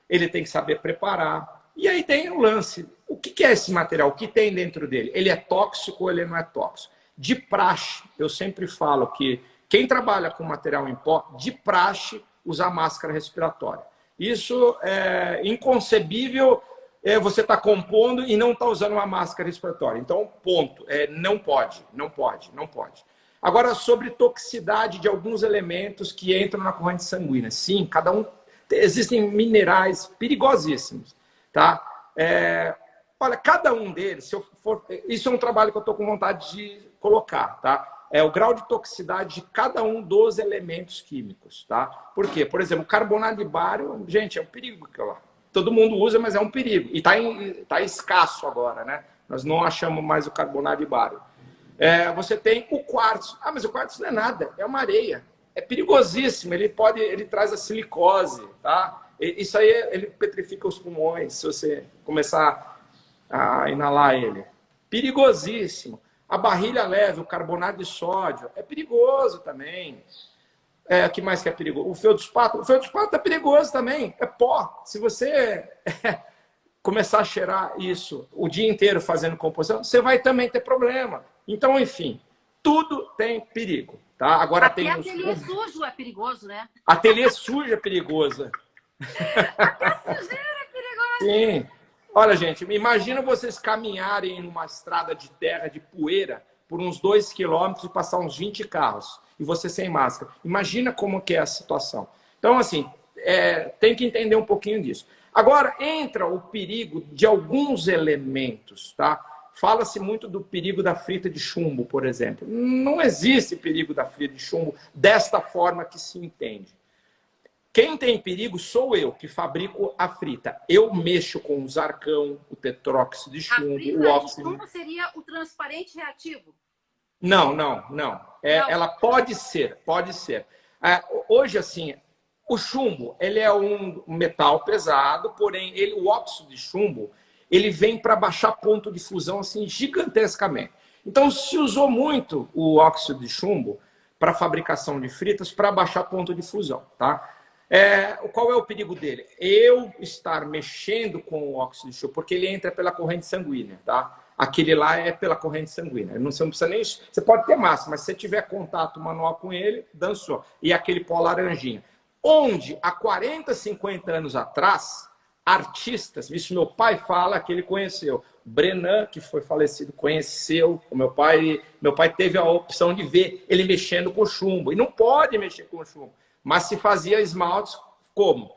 ele tem que saber preparar. E aí tem o lance. O que é esse material? O que tem dentro dele? Ele é tóxico ou ele não é tóxico? De praxe, eu sempre falo que quem trabalha com material em pó, de praxe, usar máscara respiratória. Isso é inconcebível, você está compondo e não está usando uma máscara respiratória. Então, ponto. Não pode. Agora, sobre toxicidade de alguns elementos que entram na corrente sanguínea. Sim, cada um... Existem minerais perigosíssimos, tá? Olha, cada um deles, se eu for... Isso é um trabalho que eu estou com vontade de colocar, tá? O grau de toxicidade de cada um dos elementos químicos, tá? Por quê? Por exemplo, carbonato de bário, gente, é um perigo aquilo lá. Todo mundo usa, mas é um perigo. E tá escasso agora, né? Nós não achamos mais o carbonato de bário. Você tem o quartzo. Ah, mas o quartzo não é nada, é uma areia. É perigosíssimo, ele traz a silicose, tá? Isso aí, ele petrifica os pulmões, se você começar a inalar ele. Perigosíssimo. A barrilha leve, o carbonato de sódio, é perigoso também. O que mais que é perigoso? O feldspato é perigoso também, é pó. Se você começar a cheirar isso o dia inteiro fazendo composição, você vai também ter problema. Então, enfim, tudo tem perigo. Tá? Agora até tem ateliê sujo é perigoso, né? Ateliê sujo é perigoso. Até sujeira é perigoso. Sim. Olha, gente, imagina vocês caminharem numa estrada de terra, de poeira, por uns 2 quilômetros e passar uns 20 carros. E você sem máscara. Imagina como que é a situação. Então, assim, tem que entender um pouquinho disso. Agora, entra o perigo de alguns elementos, tá? Fala-se muito do perigo da frita de chumbo, por exemplo. Não existe perigo da frita de chumbo desta forma que se entende. Quem tem perigo sou eu, que fabrico a frita. Eu mexo com o zarcão, o tetróxido de chumbo, o óxido... A frita de chumbo seria o transparente reativo? Não. Ela pode ser. Hoje, assim, o chumbo, ele é um metal pesado, porém, o óxido de chumbo, ele vem para baixar ponto de fusão, assim, gigantescamente. Então, se usou muito o óxido de chumbo para fabricação de fritas, para baixar ponto de fusão, tá? Qual é o perigo dele? Eu estar mexendo com o óxido de chumbo, porque ele entra pela corrente sanguínea, tá? Aquele lá é pela corrente sanguínea. Você não precisa nem... Você pode ter massa, mas se você tiver contato manual com ele, dançou. E aquele pó laranjinha. Onde, há 40, 50 anos atrás, artistas, isso meu pai fala que ele conheceu. Brenan, que foi falecido, conheceu. O meu pai teve a opção de ver ele mexendo com chumbo. E não pode mexer com chumbo. Mas se fazia esmaltes como?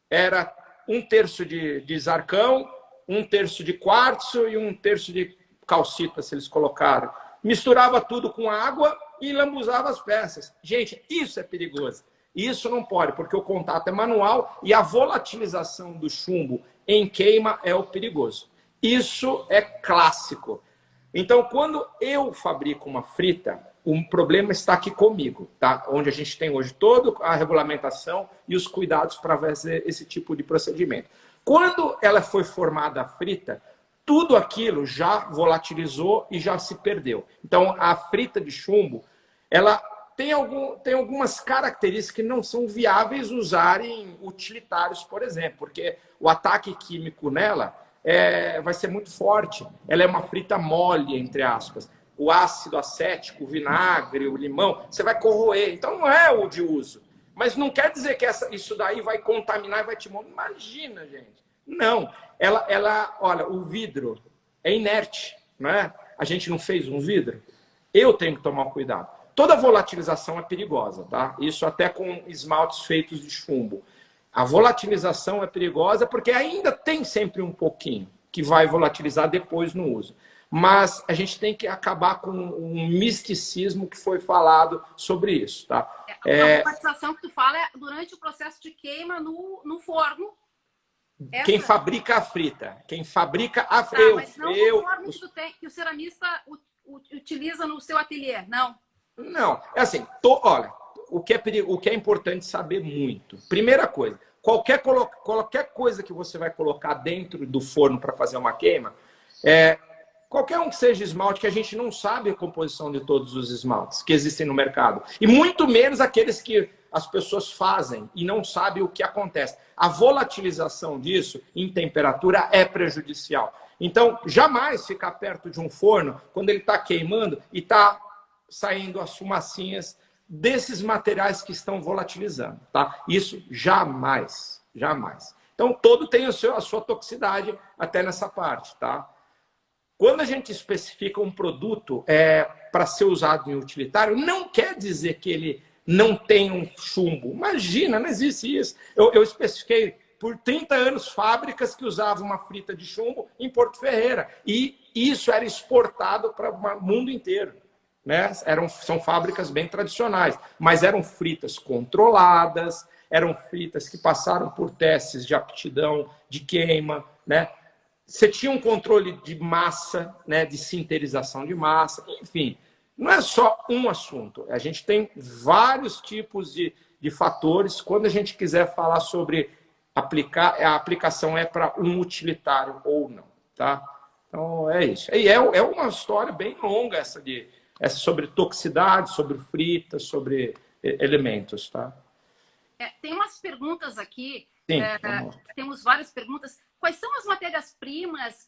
Era 1/3 de zarcão, 1/3 de quartzo e 1/3 de calcita, se eles colocaram. Misturava tudo com água e lambuzava as peças. Gente, isso é perigoso. Isso não pode, porque o contato é manual e a volatilização do chumbo em queima é o perigoso. Isso é clássico. Então, quando eu fabrico uma frita, o problema está aqui comigo, tá? Onde a gente tem hoje toda a regulamentação e os cuidados para fazer esse tipo de procedimento. Quando ela foi formada a frita, tudo aquilo já volatilizou e já se perdeu. Então, a frita de chumbo, ela tem algumas características que não são viáveis usarem utilitários, por exemplo, porque o ataque químico nela vai ser muito forte. Ela é uma frita mole, entre aspas. O ácido acético, o vinagre, o limão, você vai corroer. Então, não é o de uso. Mas não quer dizer que isso daí vai contaminar e vai te morrer. Imagina, gente. Não. Olha, o vidro é inerte, não é? A gente não fez um vidro. Eu tenho que tomar cuidado. Toda volatilização é perigosa, tá? Isso até com esmaltes feitos de chumbo. A volatilização é perigosa porque ainda tem sempre um pouquinho que vai volatilizar depois no uso. Mas a gente tem que acabar com um misticismo que foi falado sobre isso, tá? A volatilização que tu fala é durante o processo de queima no forno. Quem fabrica a frita. Quem fabrica a Tá, frita. mas não conforme que o ceramista utiliza no seu ateliê, não? Não, é assim, olha, o que é importante saber muito. Primeira coisa, qualquer coisa que você vai colocar dentro do forno para fazer uma queima, qualquer um que seja esmalte, que a gente não sabe a composição de todos os esmaltes que existem no mercado. E muito menos aqueles que as pessoas fazem e não sabem o que acontece. A volatilização disso em temperatura é prejudicial. Então, jamais ficar perto de um forno quando ele está queimando e está saindo as fumacinhas desses materiais que estão volatilizando, tá? Isso jamais, jamais. Então, todo tem a sua toxicidade até nessa parte, tá? Quando a gente especifica um produto para ser usado em utilitário, não quer dizer que ele não tem um chumbo. Imagina, não existe isso. Eu especifiquei por 30 anos fábricas que usavam uma frita de chumbo em Porto Ferreira. E isso era exportado para o mundo inteiro. Né? São fábricas bem tradicionais, mas eram fritas controladas, eram fritas que passaram por testes de aptidão, de queima, né? Você tinha um controle de massa, né? De sinterização de massa, enfim. Não é só um assunto, a gente tem vários tipos de fatores. Quando a gente quiser falar sobre aplicar, a aplicação é para um utilitário ou não, tá? Então é isso. E é uma história bem longa essa sobre toxicidade, sobre fritas, sobre elementos, tá? Tem umas perguntas aqui. Sim, temos várias perguntas. Quais são as matérias-primas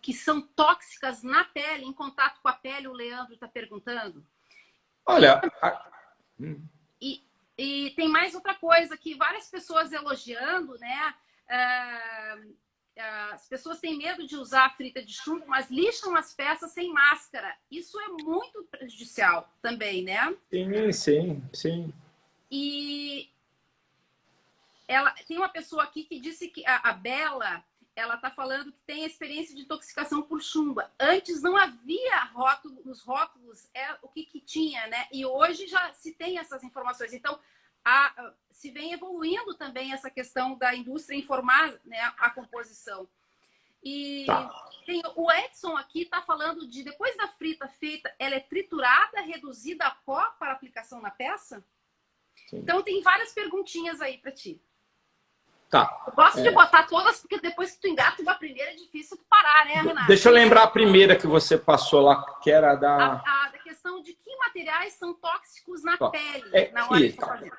que são tóxicas na pele, em contato com a pele? O Leandro está perguntando. Olha... E tem mais outra coisa, que várias pessoas elogiando, né? As pessoas têm medo de usar a frita de chumbo, mas lixam as peças sem máscara. Isso é muito prejudicial também, né? Sim. E tem uma pessoa aqui que disse que a Bela, ela está falando que tem experiência de intoxicação por chumbo. Antes não havia nos rótulos o que tinha, né? E hoje já se tem essas informações. Então, se vem evoluindo também essa questão da indústria informar, né, a composição. E o Edson aqui está falando de, depois da frita feita, ela é triturada, reduzida a pó para aplicação na peça? Sim. Então, tem várias perguntinhas aí para ti. Tá. Eu gosto de botar todas, porque depois que tu engata uma primeira, é difícil tu parar, né, Renato? Deixa eu lembrar a primeira que você passou lá, que era da questão de que materiais são tóxicos na pele, na hora de fazer.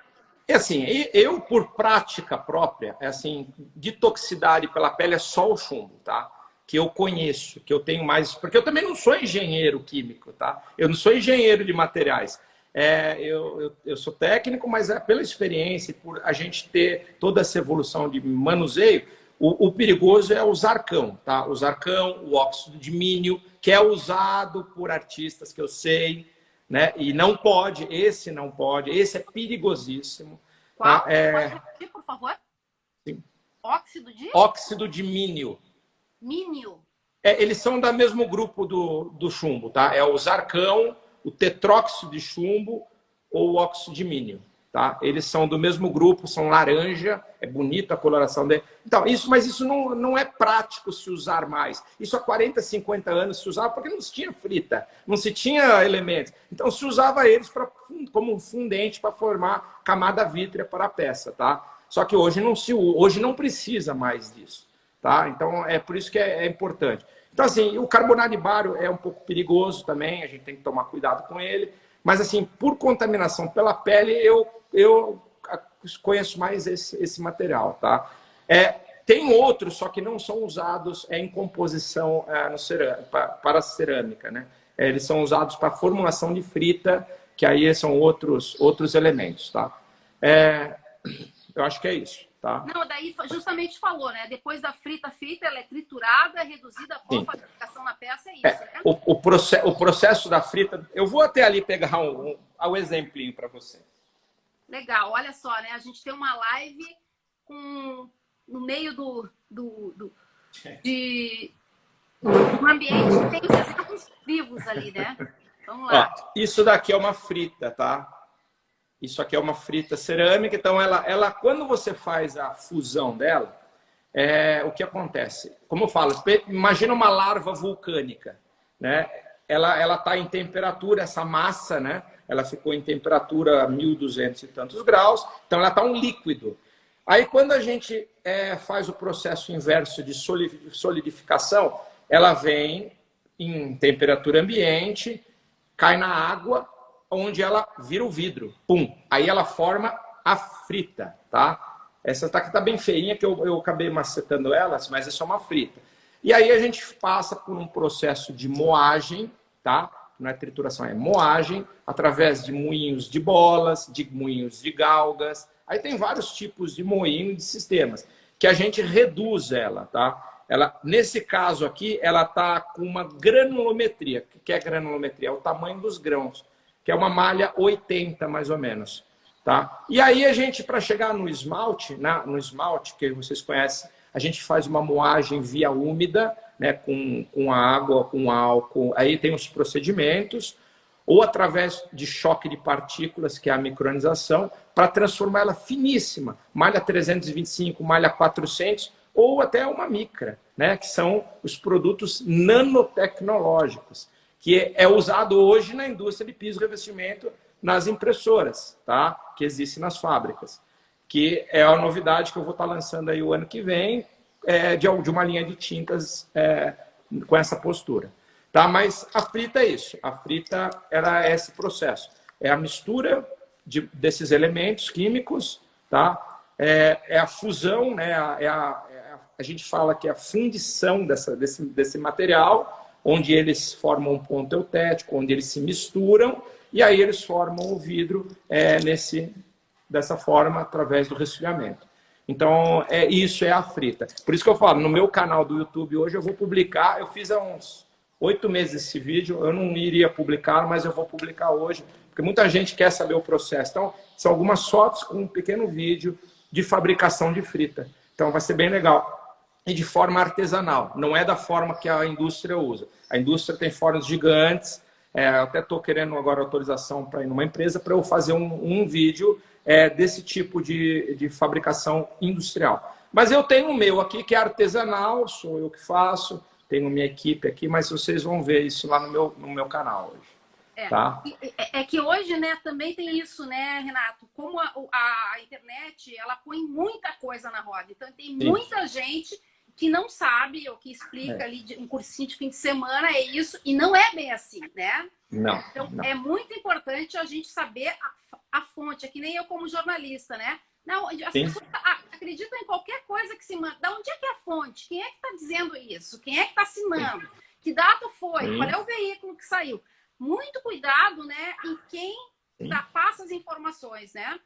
Assim, eu, por prática própria, assim, de toxicidade pela pele é só o chumbo, tá? Que eu conheço, que eu tenho mais... Porque eu também não sou engenheiro químico, tá? Eu não sou engenheiro de materiais. Eu sou técnico, mas é pela experiência, por a gente ter toda essa evolução de manuseio, o perigoso é o zarcão, tá? O zarcão, o óxido de mínio, que é usado por artistas que eu sei, né? E não pode, esse é perigosíssimo. Qual? Tá? Pode repetir, por favor? Sim. Óxido de? Óxido de mínio. Mínio? Eles são do mesmo grupo do chumbo, tá? É o zarcão, o tetróxido de chumbo ou o óxido de mínio, tá? Eles são do mesmo grupo, são laranja, é bonita a coloração dele. Então, mas isso não é prático se usar mais. Isso há 40, 50 anos se usava porque não se tinha frita, não se tinha elementos. Então, se usava eles como um fundente para formar camada vítrea para a peça, tá? Só que hoje não precisa mais disso, tá? Então, é por isso que é importante. Então, assim, o carbonato de bário é um pouco perigoso também, a gente tem que tomar cuidado com ele. Mas, assim, por contaminação pela pele, eu conheço mais esse material, tá? Tem outros, só que não são usados em composição para cerâmica, né? Eles são usados para formulação de frita, que aí são outros elementos, tá? Eu acho que é isso. Tá? Não, daí justamente falou, né? Depois da frita feita, ela é triturada, reduzida a pó para aplicação na peça, é isso, né? O processo da frita... Eu vou até ali pegar um exemplinho para você. Legal, olha só, né? A gente tem uma live no meio do ambiente, tem os exemplos vivos ali, né? Vamos lá. Ó, isso daqui é uma frita, tá? Isso aqui é uma frita cerâmica, então ela quando você faz a fusão dela, o que acontece? Como eu falo, imagina uma larva vulcânica, né? Ela está em temperatura, essa massa, né? Ela ficou em temperatura 1.200 e tantos graus, então ela está um líquido. Aí quando a gente faz o processo inverso de solidificação, ela vem em temperatura ambiente, cai na água, onde ela vira o vidro. Pum! Aí ela forma a frita, tá? Essa aqui está bem feinha, que eu acabei macetando elas, mas é só uma frita. E aí a gente passa por um processo de moagem, tá? Não é trituração, é moagem, através de moinhos de bolas, de moinhos de galgas. Aí tem vários tipos de moinho e de sistemas, que a gente reduz ela, tá? Nesse caso aqui, ela está com uma granulometria. O que é granulometria? É o tamanho dos grãos, que é uma malha 80, mais ou menos. Tá? E aí a gente, para chegar no esmalte, no esmalte, que vocês conhecem, a gente faz uma moagem via úmida, né, com água, com álcool. Aí tem os procedimentos, ou através de choque de partículas, que é a micronização, para transformar ela finíssima, malha 325, malha 400, ou até uma micra, né, que são os produtos nanotecnológicos, que é usado hoje na indústria de piso e revestimento, nas impressoras, tá? Que existe nas fábricas, que é a novidade que eu vou estar lançando aí o ano que vem, de uma linha de tintas com essa postura. Tá? Mas a frita é isso, a frita é esse processo, é a mistura desses elementos químicos, tá? É a fusão, né? A gente fala que é a fundição desse material, onde eles formam um ponto eutético, onde eles se misturam, e aí eles formam o vidro dessa forma, através do resfriamento. Então, isso é a frita. Por isso que eu falo, no meu canal do YouTube hoje eu vou publicar, eu fiz há uns 8 meses esse vídeo, eu não iria publicar, mas eu vou publicar hoje, porque muita gente quer saber o processo. Então, são algumas fotos com um pequeno vídeo de fabricação de frita. Então, vai ser bem legal. E de forma artesanal, não é da forma que a indústria usa. A indústria tem fornos gigantes. Eu até estou querendo agora autorização para ir numa empresa para eu fazer um vídeo desse tipo de fabricação industrial. Mas eu tenho o meu aqui, que é artesanal, sou eu que faço, tenho minha equipe aqui, mas vocês vão ver isso lá no meu canal hoje. Tá? É que hoje, né, também tem isso, né, Renato? Como a internet, ela põe muita coisa na roda. Então, tem muita gente que não sabe, ou que explica ali um cursinho de fim de semana, é isso, e não é bem assim, né? Não. Então, não. É muito importante a gente saber a fonte, é que nem eu como jornalista, né? Não, as pessoas acreditam em qualquer coisa que se manda. Da onde é que é a fonte? Quem é que está dizendo isso? Quem é que está assinando? Que data foi? Qual é o veículo que saiu? Muito cuidado, né, em quem passa as informações, né?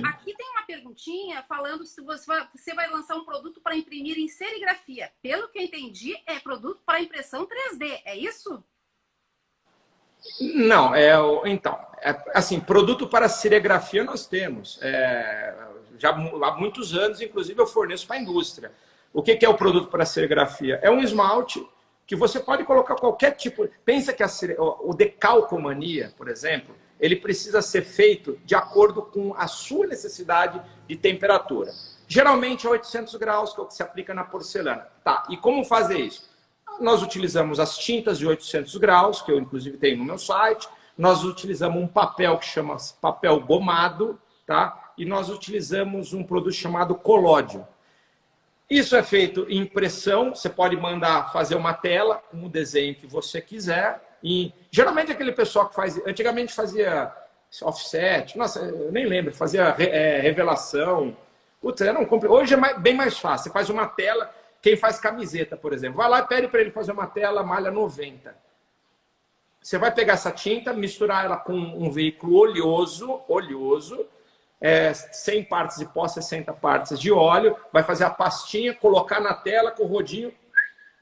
Aqui tem uma perguntinha falando se você vai lançar um produto para imprimir em serigrafia. Pelo que eu entendi, é produto para impressão 3D, é isso? Não, assim, produto para serigrafia nós temos. Já há muitos anos, inclusive, eu forneço para a indústria. O que é o produto para serigrafia? É um esmalte que você pode colocar qualquer tipo. Pensa que o decalcomania, por exemplo, ele precisa ser feito de acordo com a sua necessidade de temperatura. Geralmente é 800 graus, que é o que se aplica na porcelana. Tá, e como fazer isso? Nós utilizamos as tintas de 800 graus, que eu inclusive tenho no meu site. Nós utilizamos um papel que chama papel gomado, tá? E nós utilizamos um produto chamado colódio. Isso é feito em impressão, você pode mandar fazer uma tela com o desenho que você quiser. E geralmente aquele pessoal que antigamente fazia offset, nossa, eu nem lembro, fazia revelação. Putz, hoje é bem mais fácil. Você faz uma tela, quem faz camiseta, por exemplo, vai lá e pede para ele fazer uma tela malha 90. Você vai pegar essa tinta, misturar ela com um veículo oleoso, 100 partes de pó, 60 partes de óleo, vai fazer a pastinha, colocar na tela com o rodinho,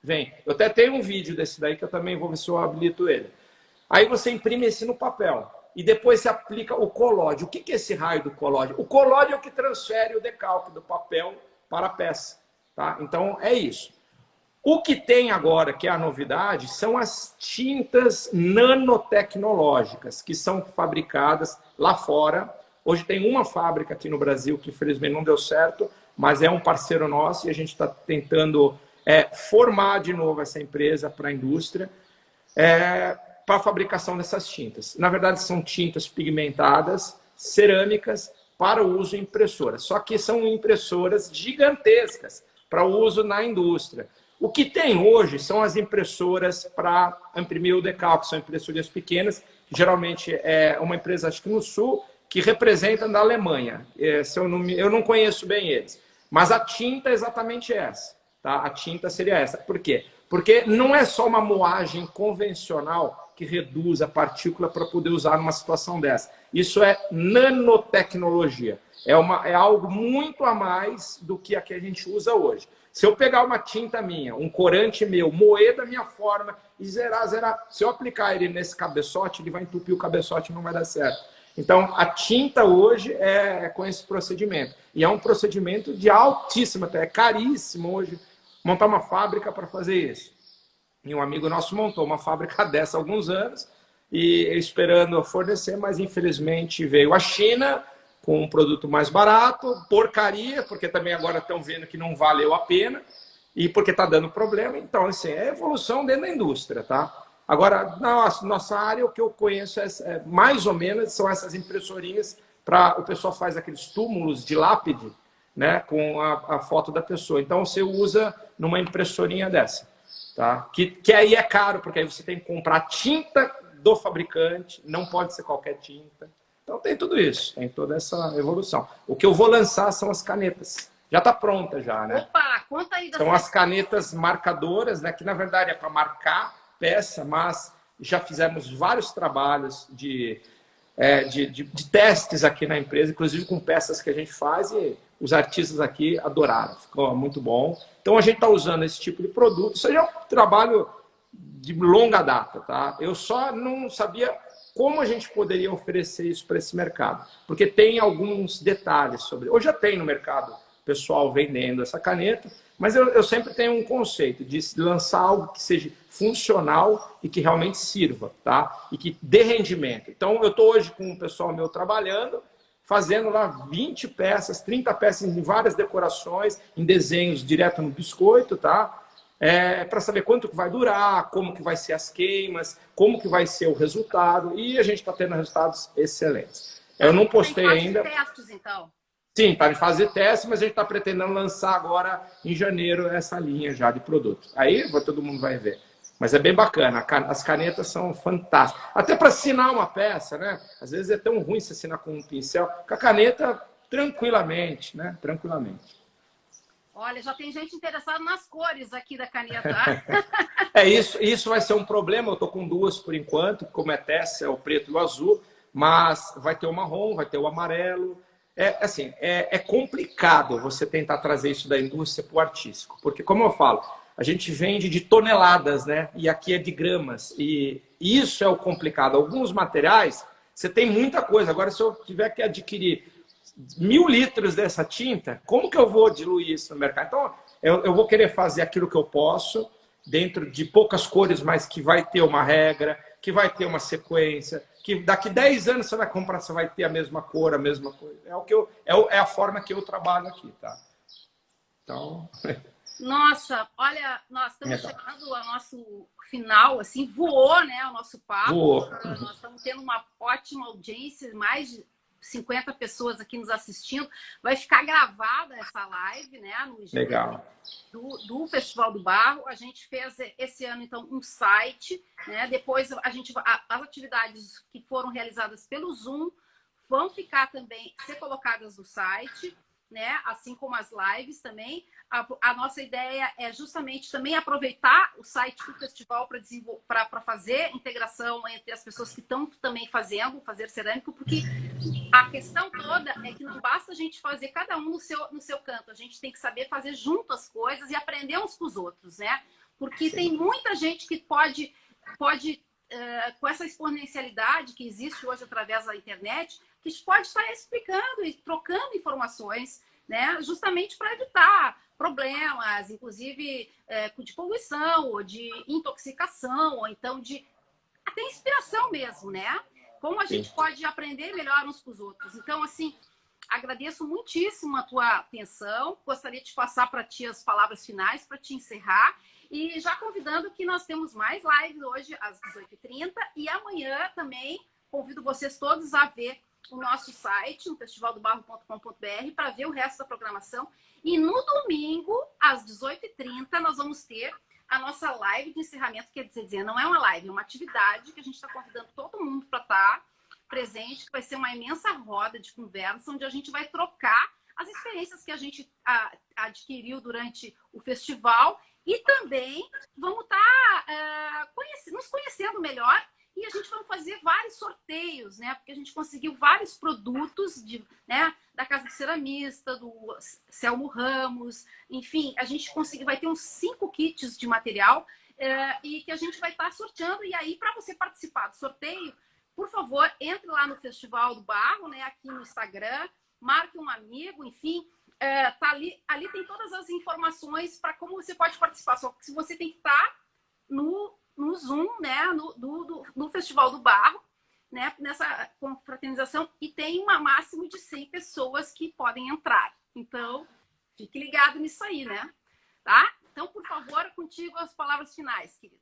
vem. Eu até tenho um vídeo desse daí que eu também vou ver se eu habilito ele. Aí você imprime esse no papel e depois você aplica o colóide. O que é esse raio do colóide? O colóide é o que transfere o decalque do papel para a peça. Tá? Então é isso. O que tem agora, que é a novidade, são as tintas nanotecnológicas, que são fabricadas lá fora. Hoje tem uma fábrica aqui no Brasil que infelizmente não deu certo, mas é um parceiro nosso e a gente está tentando formar de novo essa empresa para a indústria, para a fabricação dessas tintas. Na verdade, são tintas pigmentadas, cerâmicas, para o uso em impressoras. Só que são impressoras gigantescas para o uso na indústria. O que tem hoje são as impressoras para imprimir o decalque, são impressoras pequenas, que geralmente é uma empresa, acho que no Sul, que representa da Alemanha. Eu não conheço bem eles. Mas a tinta é exatamente essa. Tá? A tinta seria essa. Por quê? Porque não é só uma moagem convencional que reduz a partícula para poder usar numa situação dessa. Isso é nanotecnologia. É algo muito a mais do que a gente usa hoje. Se eu pegar uma tinta minha, um corante meu, moer da minha forma e zerar, se eu aplicar ele nesse cabeçote, ele vai entupir o cabeçote e não vai dar certo. Então, a tinta hoje é com esse procedimento. E é um procedimento de altíssima, é caríssimo hoje montar uma fábrica para fazer isso. E um amigo nosso montou uma fábrica dessa há alguns anos e esperando fornecer, mas infelizmente veio a China com um produto mais barato, porcaria, porque também agora estão vendo que não valeu a pena e porque está dando problema. Então, assim, é evolução dentro da indústria, tá? Agora, na nossa área, o que eu conheço mais ou menos são essas impressorinhas para o pessoal faz aqueles túmulos de lápide, né, com a foto da pessoa. Então, você usa numa impressorinha dessa. Tá? Que aí é caro, porque aí você tem que comprar tinta do fabricante, não pode ser qualquer tinta. Então tem tudo isso, tem toda essa evolução. O que eu vou lançar são as canetas. Já está pronta já, né? Opa, conta aí. São as canetas marcadoras, né? Que na verdade é para marcar peça, mas já fizemos vários trabalhos de testes aqui na empresa, inclusive com peças que a gente faz e os artistas aqui adoraram, ficou muito bom. Então a gente está usando esse tipo de produto. Isso aí é um trabalho de longa data, tá? Eu só não sabia como a gente poderia oferecer isso para esse mercado, porque tem alguns detalhes sobre. Hoje já tem no mercado pessoal vendendo essa caneta, mas eu sempre tenho um conceito de lançar algo que seja funcional e que realmente sirva, tá? E que dê rendimento. Então eu estou hoje com o pessoal meu trabalhando, fazendo lá 20 peças, 30 peças em várias decorações, em desenhos direto no biscoito, tá? Para saber quanto que vai durar, como que vai ser as queimas, como que vai ser o resultado, e a gente está tendo resultados excelentes. Eu não postei ainda. Tem testes, então? Sim, está em fase de teste, mas a gente está pretendendo lançar agora em janeiro essa linha já de produtos. Aí todo mundo vai ver. Mas é bem bacana, as canetas são fantásticas. Até para assinar uma peça, né? Às vezes é tão ruim se assinar com um pincel. Com a caneta, tranquilamente, né? Tranquilamente. Olha, já tem gente interessada nas cores aqui da caneta. Isso vai ser um problema. Eu estou com duas por enquanto, como é teste, é o preto e o azul, mas vai ter o marrom, vai ter o amarelo. É complicado você tentar trazer isso da indústria para o artístico, porque, como eu falo, a gente vende de toneladas, né? E aqui é de gramas. E isso é o complicado. Alguns materiais, você tem muita coisa. Agora, se eu tiver que adquirir 1000 litros dessa tinta, como que eu vou diluir isso no mercado? Então, eu vou querer fazer aquilo que eu posso, dentro de poucas cores, mas que vai ter uma regra, que vai ter uma sequência, que daqui 10 anos você vai comprar, você vai ter a mesma cor, a mesma coisa. É a forma que eu trabalho aqui, tá? Então... Nossa, olha, nós estamos chegando ao nosso final, assim, voou, né, o nosso papo. Voou. Nós estamos tendo uma ótima audiência, mais de 50 pessoas aqui nos assistindo. Vai ficar gravada essa live, né, no Legal. do Festival do Barro. A gente fez esse ano, então, um site, né, depois as atividades que foram realizadas pelo Zoom vão ficar também, ser colocadas no site, né, assim como as lives também. A nossa ideia é justamente também aproveitar o site do festival para fazer integração entre as pessoas que estão também fazer cerâmica, porque a questão toda é que não basta a gente fazer cada um no seu canto, a gente tem que saber fazer junto as coisas e aprender uns com os outros, né? Porque tem muita gente que pode com essa exponencialidade que existe hoje através da internet, que pode estar explicando e trocando informações, né? Justamente para evitar problemas, inclusive de poluição, ou de intoxicação, ou então de até inspiração mesmo, né? Como a gente pode aprender melhor uns com os outros. Então, assim, agradeço muitíssimo a tua atenção. Gostaria de passar para ti as palavras finais para te encerrar. E já convidando que nós temos mais lives hoje às 18h30 e amanhã também convido vocês todos a ver o nosso site, no festivaldobarro.com.br, para ver o resto da programação. E no domingo, às 18h30, nós vamos ter a nossa live de encerramento, quer dizer, não é uma live, é uma atividade que a gente está convidando todo mundo para estar presente, que vai ser uma imensa roda de conversa, onde a gente vai trocar as experiências que a gente adquiriu durante o festival e também vamos estar nos conhecendo melhor e a gente vai fazer vários sorteios, né? Porque a gente conseguiu vários produtos da Casa do Ceramista, do Selmo Ramos, enfim, a gente vai ter uns 5 kits de material e que a gente vai estar sorteando. E aí, para você participar do sorteio, por favor, entre lá no Festival do Barro, né? Aqui no Instagram, marque um amigo, enfim, tá ali tem todas as informações para como você pode participar. Só que você tem que estar no Zoom, né, no Festival do Barro, né, nessa confraternização, e tem uma máximo de 100 pessoas que podem entrar. Então, fique ligado nisso aí, né? Tá? Então, por favor, contigo as palavras finais, querido.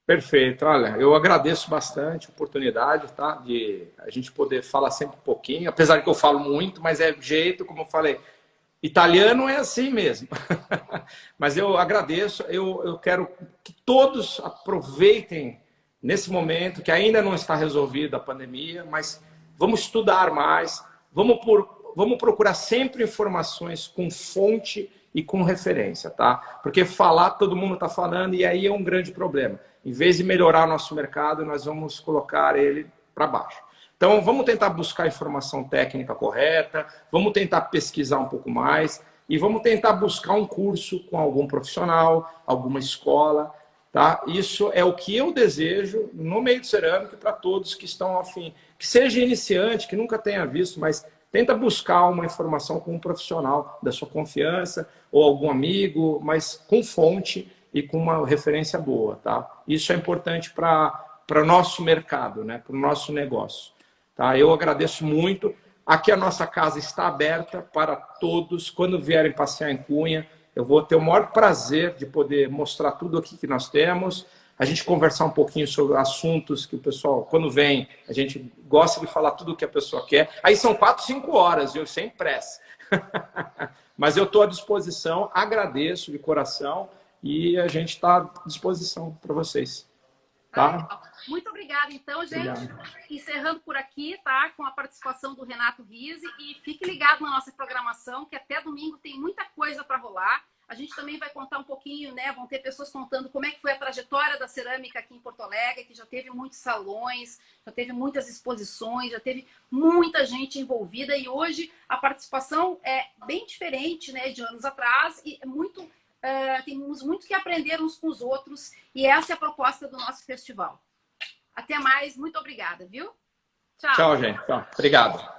Perfeito. Olha, eu agradeço bastante a oportunidade, tá, de a gente poder falar sempre um pouquinho, apesar de que eu falo muito, mas é jeito, como eu falei, italiano é assim mesmo. Mas eu agradeço, eu quero que todos aproveitem nesse momento, que ainda não está resolvida a pandemia, mas vamos estudar mais, vamos procurar sempre informações com fonte e com referência, tá? Porque falar, todo mundo está falando, e aí é um grande problema. Em vez de melhorar o nosso mercado, nós vamos colocar ele para baixo. Então, vamos tentar buscar a informação técnica correta, vamos tentar pesquisar um pouco mais e vamos tentar buscar um curso com algum profissional, alguma escola, tá? Isso é o que eu desejo no meio de cerâmica para todos que estão afim. Que seja iniciante, que nunca tenha visto, mas tenta buscar uma informação com um profissional da sua confiança ou algum amigo, mas com fonte e com uma referência boa, tá? Isso é importante para o nosso mercado, né? Para o nosso negócio. Tá? Eu agradeço muito. Aqui a nossa casa está aberta para todos. Quando vierem passear em Cunha, eu vou ter o maior prazer de poder mostrar tudo aqui que nós temos. A gente conversar um pouquinho sobre assuntos que o pessoal, quando vem, a gente gosta de falar tudo o que a pessoa quer. Aí são 4, 5 horas, eu sem pressa. Mas eu estou à disposição, agradeço de coração e a gente está à disposição para vocês. Tá? Muito obrigada, então, gente. Obrigado. Encerrando por aqui, tá? Com a participação do Renato Rizzi. E fique ligado na nossa programação, que até domingo tem muita coisa para rolar. A gente também vai contar um pouquinho, né? Vão ter pessoas contando como é que foi a trajetória da cerâmica aqui em Porto Alegre, que já teve muitos salões, já teve muitas exposições, já teve muita gente envolvida. E hoje a participação é bem diferente, né, de anos atrás, e é muito... temos muito que aprender uns com os outros e essa é a proposta do nosso festival. Até mais, muito obrigada, viu? Tchau, gente. Tchau. Obrigado.